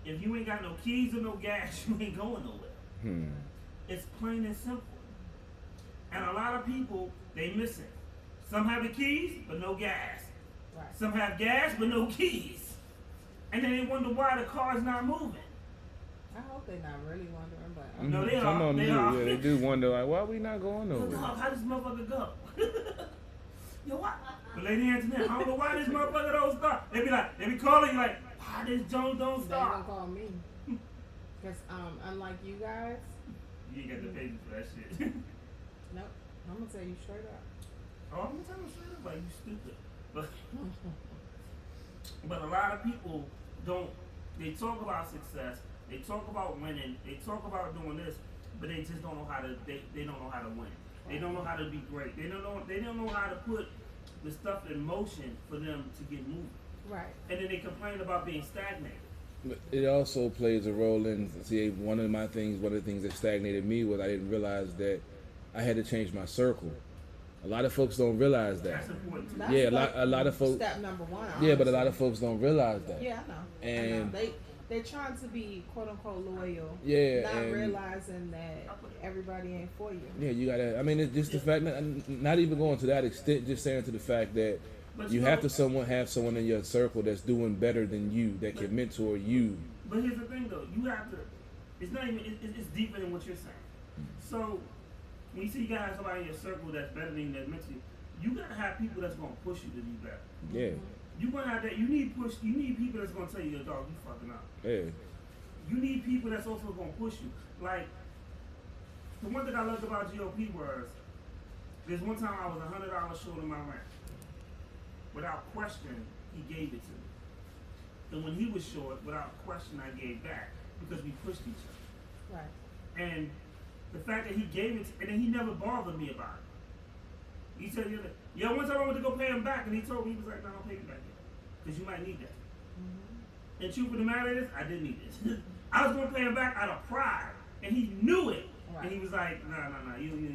If you ain't got no keys or no gas, you ain't going nowhere. It's plain and simple. And a lot of people, they miss it. Some have the keys, but no gas. Right. Some have gas, but no keys. And then they wonder why the car's not moving. I hope they're not really wondering, but No, they Some are. of them They do. are. Yeah, they do wonder, like, why we not going Yo, nowhere? dog, how does this motherfucker go? Yo, what? But Lady Antoinette, I don't know why this motherfucker don't start. They be calling you like, why this Jones don't they gonna start? call me. Because unlike you guys, You ain't got the patience for that shit. nope. I'm gonna tell you straight up. Oh, I'm gonna tell them straight up, like, you stupid. But a lot of people don't, they talk about success, they talk about winning, they talk about doing this, but they just don't know how to, they don't know how to win. They don't know how to be great. They don't know how to put the stuff in motion for them to get moving. Right. And then they complain about being stagnated. But it also plays a role in, see, one of the things that stagnated me was I didn't realize that I had to change my circle. A lot of folks don't realize That's that. important too. That's Yeah, like a lot of folks. Step number one. Yeah, but a honestly. lot of folks don't realize that. Yeah, I know. I And- know. They're trying to be quote unquote loyal. Yeah, Not and- realizing that everybody ain't for you. Yeah, you gotta. I mean, it's just the fact that, not even going to that extent, just saying to the fact that But you you have know- to have someone in your circle that's doing better than you, that can mentor you. But here's the thing though, you have to, it's not even, it's deeper than what you're saying. So, when you see you gotta have somebody in your circle that's better than you, that's mentally, you gotta have people that's gonna push you to be better. Yeah, You gonna have that, you need people that's gonna tell you, yo dog, you fucking up. yeah. You need people that's also gonna push you. Like, the one thing I loved about GOP was, there's one time I was $100 short of my rent. Without question, he gave it to me. And when he was short, without question, I gave back because we pushed each other. Right. And the fact that he gave it, and then he never bothered me about it. He said, yo, one time I went to go pay him back, and he told me, he was like, no, I'll pay you back yet. Because you might need that. Mm-hmm. And truth of the matter is, I didn't need this. I was going to pay him back out of pride, and he knew it. Right. And he was like, no, you're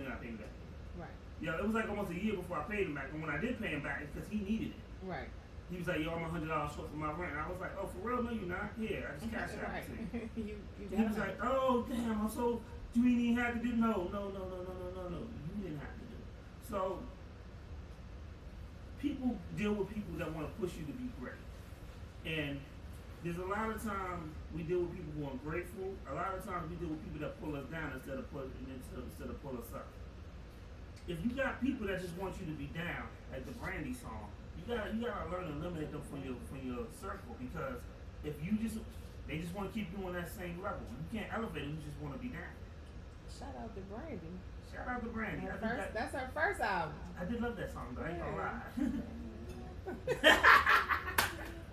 not paying me back. Right. Yo, it was like almost a year before I paid him back, and when I did pay him back, it's because he needed it. Right. He was like, yo, I'm $100 short for my rent. And I was like, oh, for real? No, you're not. Here, I just cashed out Right. to you. you And he was like, oh, damn, I'm so, you didn't even have to do, no. You didn't have to do it. So, people deal with people that want to push you to be great. And there's a lot of times we deal with people who are grateful. A lot of times we deal with people that pull us down instead of pull us up. If you got people that just want you to be down, like the Brandy song, you gotta learn to eliminate them from your circle, because if they just want to keep you on that same level. You can't elevate them, you just want to be down. Shout out to Brandy. Shout out to Brandy. That's her first album. I did love that song, though. I ain't gonna lie.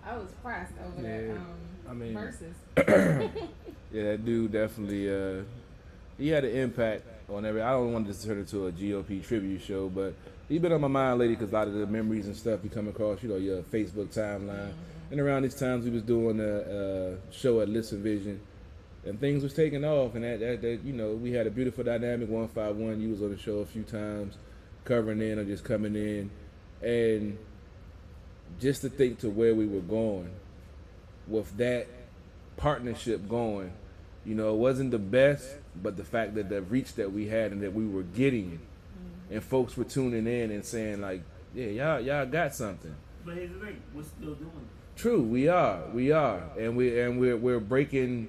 I was pressed over Yeah, that I mean- verses. Yeah, that dude definitely. He had an impact on every. I don't want this to turn into a GOP tribute show, but he been on my mind lately because a lot of the memories and stuff you come across, your Facebook timeline. And around these times, we was doing a show at Listen Vision, and things was taking off, and that you know, we had a beautiful dynamic. 151, you was on the show a few times, covering in or just coming in, and just to think to where we were going with that partnership going, you know, it wasn't the best, but the fact that the reach that we had and that we were getting, and folks were tuning in and saying like, yeah, y'all got something. But here's the thing, we're still doing it. True, we are, and we're breaking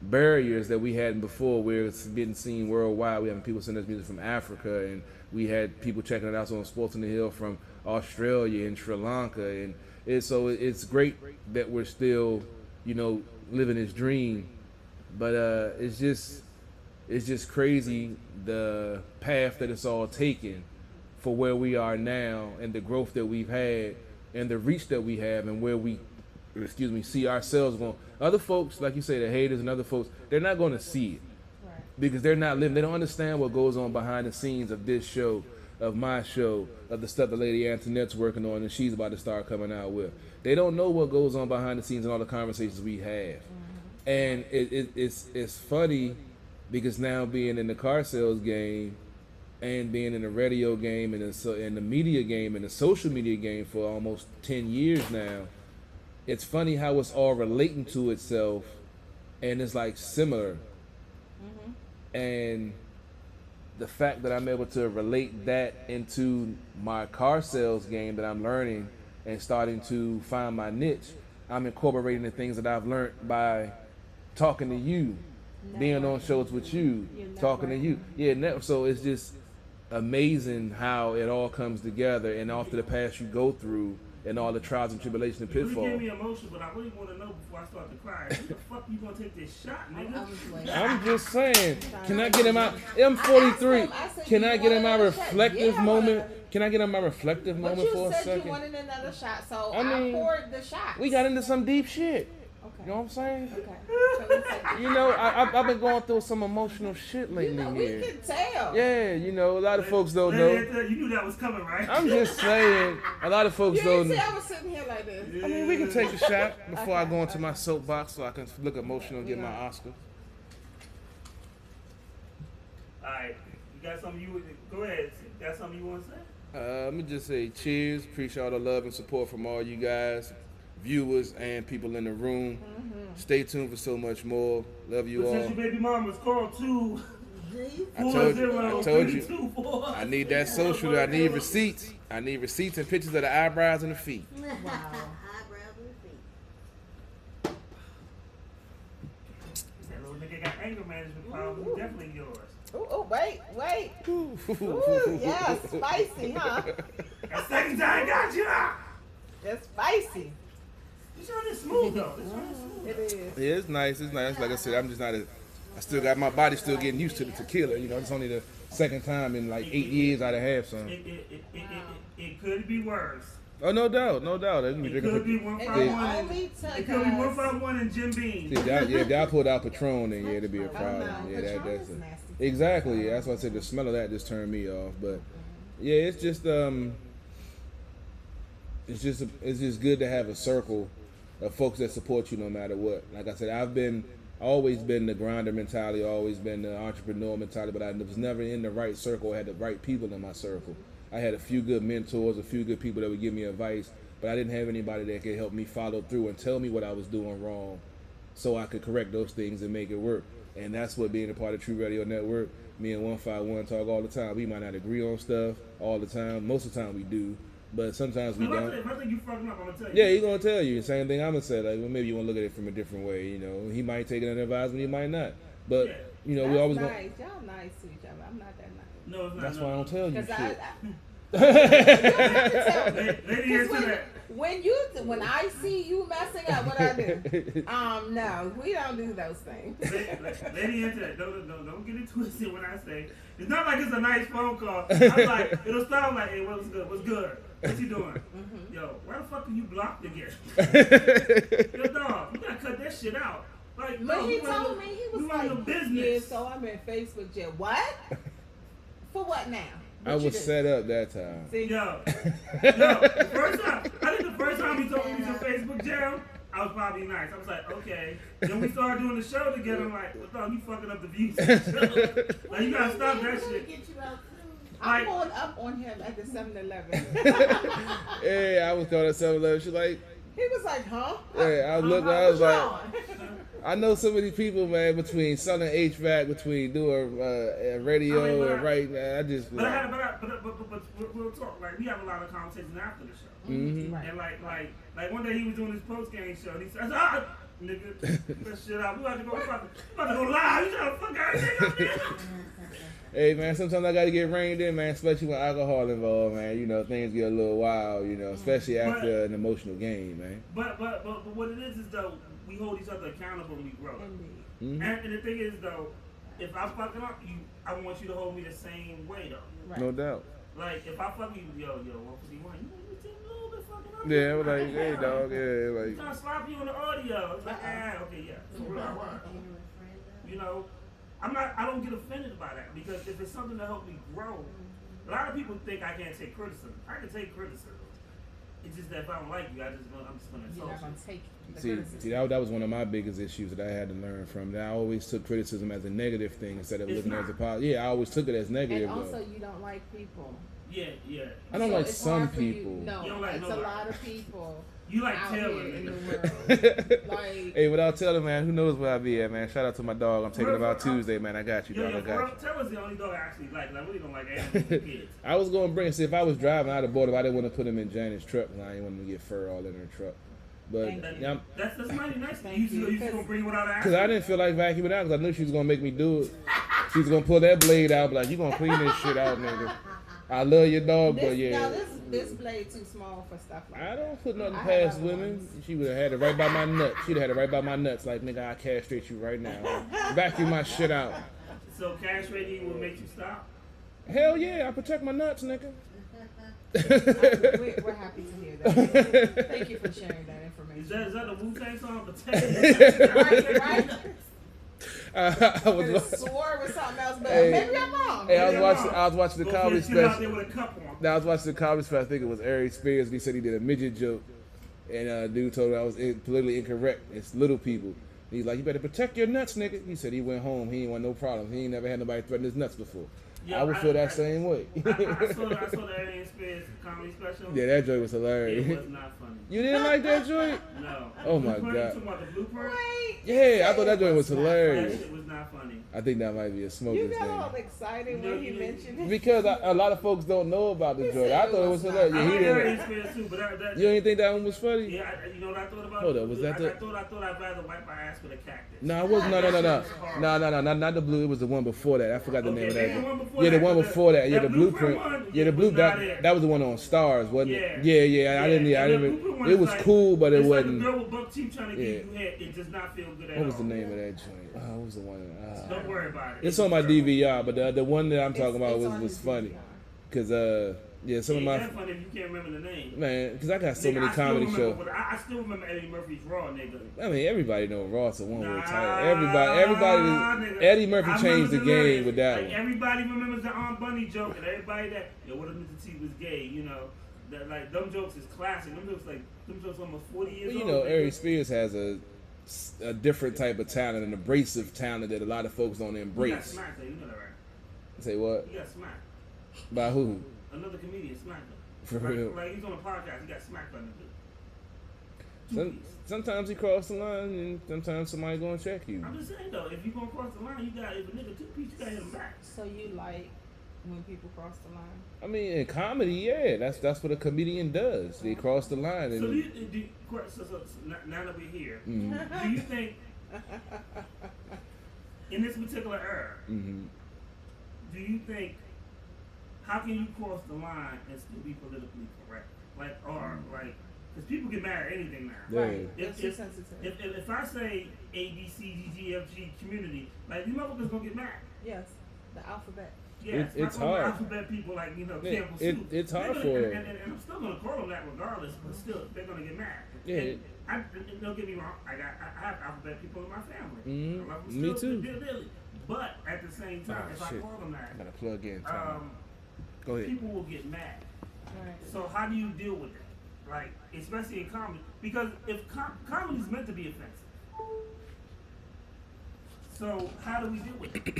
barriers that we hadn't before. We're getting seen worldwide. We having people send us music from Africa, and we had people checking it out on Sports on the Hill from Australia and Sri Lanka, and it's great that we're still, you know, living this dream. But it's just crazy the path that it's all taken for where we are now, and the growth that we've had, and the reach that we have, and where we, see ourselves going. Other folks, like you say, the haters and other folks, they're not going to see it, Right. because they're not living. They don't understand what goes on behind the scenes of this show, of my show, of the stuff that Lady Antoinette's working on and she's about to start coming out with. They don't know what goes on behind the scenes and all the conversations we have. And it's funny because now being in the car sales game and being in the radio game and in the media game and the social media game for almost 10 years now, it's funny how it's all relating to itself, and it's like similar. And the fact that I'm able to relate that into my car sales game that I'm learning and starting to find my niche, I'm incorporating the things that I've learned by talking to you, being on shows with you, talking to you. Yeah, so it's just amazing how it all comes together, and after the past you go through and all the trials and tribulations and You really pitfalls. gave me emotion, but I really want to know before I start to cry. When the fuck you gonna take this shot, nigga? I was waiting. I'm just saying, can I get in my M43? Can I get in my reflective moment? Can I get in my reflective But moment you for a said you second? wanted another shot, so I mean, I poured the shot. We got into some deep shit. Okay. You know what I'm saying? Okay. So we take- You know, I've been going through some emotional shit lately You know, we here. can tell. Yeah, you know, a lot of folks don't know. You knew that was coming, right? I'm just saying, a lot of folks You don't. didn't see I was sitting here like this. I mean, we can take a shot before I Okay, go into my soapbox so I can look emotional and get my Yeah. Oscar. Alright, you got something you go ahead. Got something you want to say? Let me just say cheers. Appreciate all the love and support from all you guys, viewers, and people in the room. Stay tuned for so much more. Love you But all. since your baby mama's called 2 I told you. 40 I need that social. I need receipts. I need receipts and pictures of the eyebrows and the feet. Wow. Eyebrows and feet. That little nigga got anger management problems. He's definitely yours. Oh, wait. Ooh. Ooh, yeah, spicy, huh? That second time got you out. That's spicy. This one is smooth though. This one is smooth. It is. Yeah, it's nice. It's nice. Like I said, I'm just not. I still got my body still getting used to the tequila. You know, it's only the second time in like 8 years I'd have had some. It could be worse. Oh, no doubt, no doubt. It could be And 151. only It could be 151 and Jim Beam. If y'all pulled out Patron, then yeah, it'd be a problem. no, Yeah, Patron that's is nasty. exactly. Yeah, that's why I said the smell of that just turned me off. But yeah, it's just it's just good to have a circle of folks that support you no matter what. Like I said, I've always been the grinder mentality, always been the entrepreneur mentality, but I was never in the right circle. I had the right people in my circle. I had a few good mentors, a few good people that would give me advice, but I didn't have anybody that could help me follow through and tell me what I was doing wrong so I could correct those things and make it work. And that's what being a part of True Radio Network, me and 151 talk all the time. We might not agree on stuff all the time. Most of the time we do, but sometimes we don't. If I think you fucking up, I'm gonna tell you. Yeah, he's gonna tell you the same thing I'm gonna say. Like, well, maybe you want to look at it from a different way. You know, he might take it under advisement, he might not. But Yeah. you know, That's we always nice. gonna. Y'all nice to each other. I'm not that nice. No, it's not. That's no, why I no. don't tell you Because shit. Lady answer that. when I see you messing up, what I do? No, we don't do those things. Lady answer that. Don't get it twisted when I say. It's not like it's a nice phone call. I'm like, it'll start like, hey, what's good? What's good? What you doing? Yo, why the fuck are you blocked again? Yo, dog, you gotta cut that shit out. Like, But no, he you run told your- me, he you was run your like, business. yeah, so I'm in Facebook jail. What? For what now? I What you was do? set up that time. See? Yo, the first time, I think the first time he told me he was in Facebook jail, I I was probably nice. I was like, okay. Then we started doing the show together. I'm like, well, dog, you fucking up the views. Like, you gotta stop that shit. Get you out too. I pulled up on him at the 7-Eleven. Yeah, I was calling at 7-Eleven. She like, He was like, huh? yeah, I looked. I was What's like, wrong? I know so many people, man, between selling HVAC, between doing radio and writing. I just. But we'll talk. Like, we have a lot of conversations after the show. Mm-hmm. Right. And like one day he was doing his post game show and he says, nigga, that shit out. We about to go live. You trying to fuck everything up, man? Hey, man, sometimes I got to get reined in, man, especially when alcohol involved, man. You know, things get a little wild, you know, especially after an emotional game, man. But what it is though, we hold each other accountable when we grow. Indeed. Mm-hmm. And the thing is though, if I fucking up, I want you to hold me the same way though. Right. No doubt. Like if I fuck you, yo, 151, you seem a little bit fucking up. Yeah, we're like, hey, dog, yeah, I'm like. trying to slap you on the audio. It's like, okay, yeah. So we're not you know, I don't get offended by that because if it's something to help me grow, a lot of people think I can't take criticism. I can take criticism. It's just that if I don't like you, I'm just gonna You're insult not going you. to take the See, criticism. that was one of my biggest issues that I had to learn from. That I always took criticism as a negative thing instead of It's looking not. as a positive. Yeah, I always took it as negative. And also, though. you don't like people. Yeah. I don't So like it's some hard for you- people. No, You don't like it's nobody. a lot of people You like out Taylor, here in the nigga. world. Like, Hey, without telling, man, who knows where I be at, man? Shout out to my dog. I'm taking him out Tuesday, man. I got you, dog. I got you. Taylor's the only dog I actually like. I really don't like animals and kids. I was going to bring, see, if I was driving, I'd have bought him. I didn't want to put him in Janet's truck because I didn't want him to get fur all in her truck. But, Thank you. yeah, That's mighty nice. Thank You you. just gonna bring it without asking? because I didn't feel like vacuuming out because I knew she was going to make me do it. She was going to pull that blade out, be like, you going to clean this shit out, nigga. I love your dog, but yeah. Now this blade too small for stuff like I that. don't put nothing I past have women. ones. She would have had it right by my nuts. She'd have had it right by my nuts. Like, nigga, I castrate you right now. Vacuum my shit out. So castrating will make you stop. Hell yeah, I protect my nuts, nigga. We're happy to hear that. Thank you for sharing that Is information. that the Wu-Tang song? Right? I Could have was, swore it was something else, but Hey. maybe I'm wrong. hey, Maybe I'm wrong. I was watching the Go comedy sit out special. there with a cup on. Now I was watching the comedy special. I think it was Ari Spears. And he said he did a midget joke, and dude told me I was politically incorrect. It's little people. He's like, you better protect your nuts, nigga. He said he went home. He ain't want no problems. He ain't never had nobody threaten his nuts before. Yeah, I would feel that same way. I saw the Arian Spears comedy special. Yeah, that joke was It hilarious. was not funny. You didn't like that joint? No. Oh my Blueprint? God. You talking about the blueprint? Wait. Yeah, I thought that joint was That hilarious. shit was not funny. I think that might be a You smoking got all thing. excited No, when he you didn't. mentioned it. Because a lot of folks don't know about the He joint. said I thought it was it was hilarious. I Yeah, he like Arian didn't. Spears too, but that You didn't think that one was funny? yeah, you know what I thought about? Hold up, was that I the- thought I'd rather wipe my ass with a cactus. No, it wasn't. No, not the blue. It was the one before that. I forgot the name of Okay, that. the one before Yeah, the that, one but before that. Yeah, that the blueprint. one, Yeah, the was blue. not it. That was the one on Stars, wasn't it? Yeah. I didn't. And the even. blueprint one It is was like- cool, but it it's wasn't. Like a girl with buck teeth trying to Yeah. give you head. It does not feel good at What was all. the name of that joint? Oh, what was the one? Don't worry about it. It's on my DVR, but the one that I'm talking about It's on was his funny. DVR. Cause yeah, some of my That's funny if you can't remember the name. man, cause I got so Nigga, many I still comedy remember shows. what- I still remember Eddie Murphy's Raw, nigga. I mean, everybody know Ross a one-way Nah, title. Everybody. nigga. Eddie Murphy I changed the remember game with that like, one. everybody remembers the Aunt Bunny joke, and everybody that what if Mr. T was gay? You know, that like them jokes is classic. Them jokes almost 40 years Well, you old. know, Ari Spears has a different type of talent, an abrasive talent that a lot of folks don't He got embrace. smacked though, you know that, right? Say what? He got smacked. By who? Another comedian smacked him. For like, real. Like he's on a podcast, he got smacked by the Sometimes he cross the line, and sometimes somebody gonna check you. I'm just saying though, if you gonna cross the line, you got if a nigga two-piece, you gotta hit him back. So you like when people cross the line? I mean, in comedy, yeah, that's what a comedian does. They cross the line, So, and now that we're here, Mhm. do you think in this particular era, Mhm. do you think how can you cross the line and still be politically correct? Like, or like, because people get mad at anything now. Yeah. Right. If- It's too if- sensitive. If I say A B C D G F G community, like these motherfuckers gonna get mad. Yes, the alphabet. Yeah, It's not only hard. alphabet people like Yeah, Campbell it- Soup. it's hard They're for- gonna- and I'm still gonna call them that regardless, but still they're gonna get mad. Yeah. And don't get me wrong. I have alphabet people in my family. Mhm. I love them Me still, too. dearly. But at the same time, Oh, if I shit. call them I that, gotta plug in. Time. Go ahead. people will get mad. Right. So how do you deal with that? like especially in comedy, because if comedy is meant to be offensive, so how do we deal with it?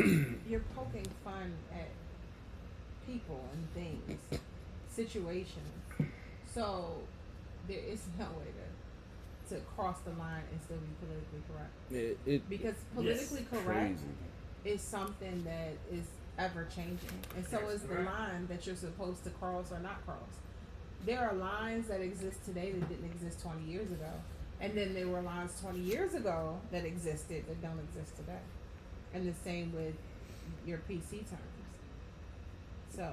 You're poking fun at people and things, situations. So there is no way to cross the line and still be politically correct. Because politically correct crazy. is something that is ever changing, and so Yes, is the right. line that you're supposed to cross or not cross. There are lines that exist today that didn't exist 20 years ago, and then there were lines 20 years ago that existed that don't exist today, and the same with your PC terms. So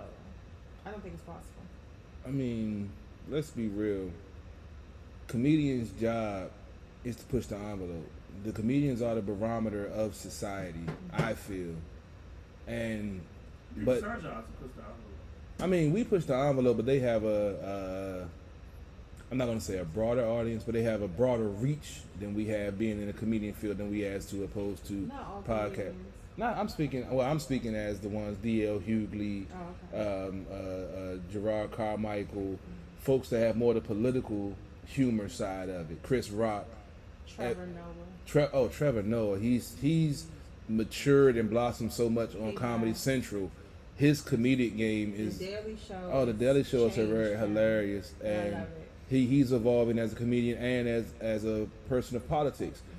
I don't think it's possible. I mean, let's be real. Comedians' job is to push the envelope. The comedians are the barometer of society, I feel. And but It's our job to push the envelope. I mean, we push the envelope, but they have I'm not gonna say a broader audience, but they have a broader reach than we have being in the comedian field than we as to opposed to Not all podcast. comedians. No, I'm speaking. Well, I'm speaking as the ones D.L. Hughley, Oh, okay. Gerard Carmichael, folks that have more the political humor side of it. Chris Rock, Trevor Noah. Trevor Noah. He's matured and blossomed so much on He Comedy has. Central. His comedic game is The Daily Show. the Daily Show is changed him. hilarious, I and love it. he's evolving as a comedian and as a person of politics.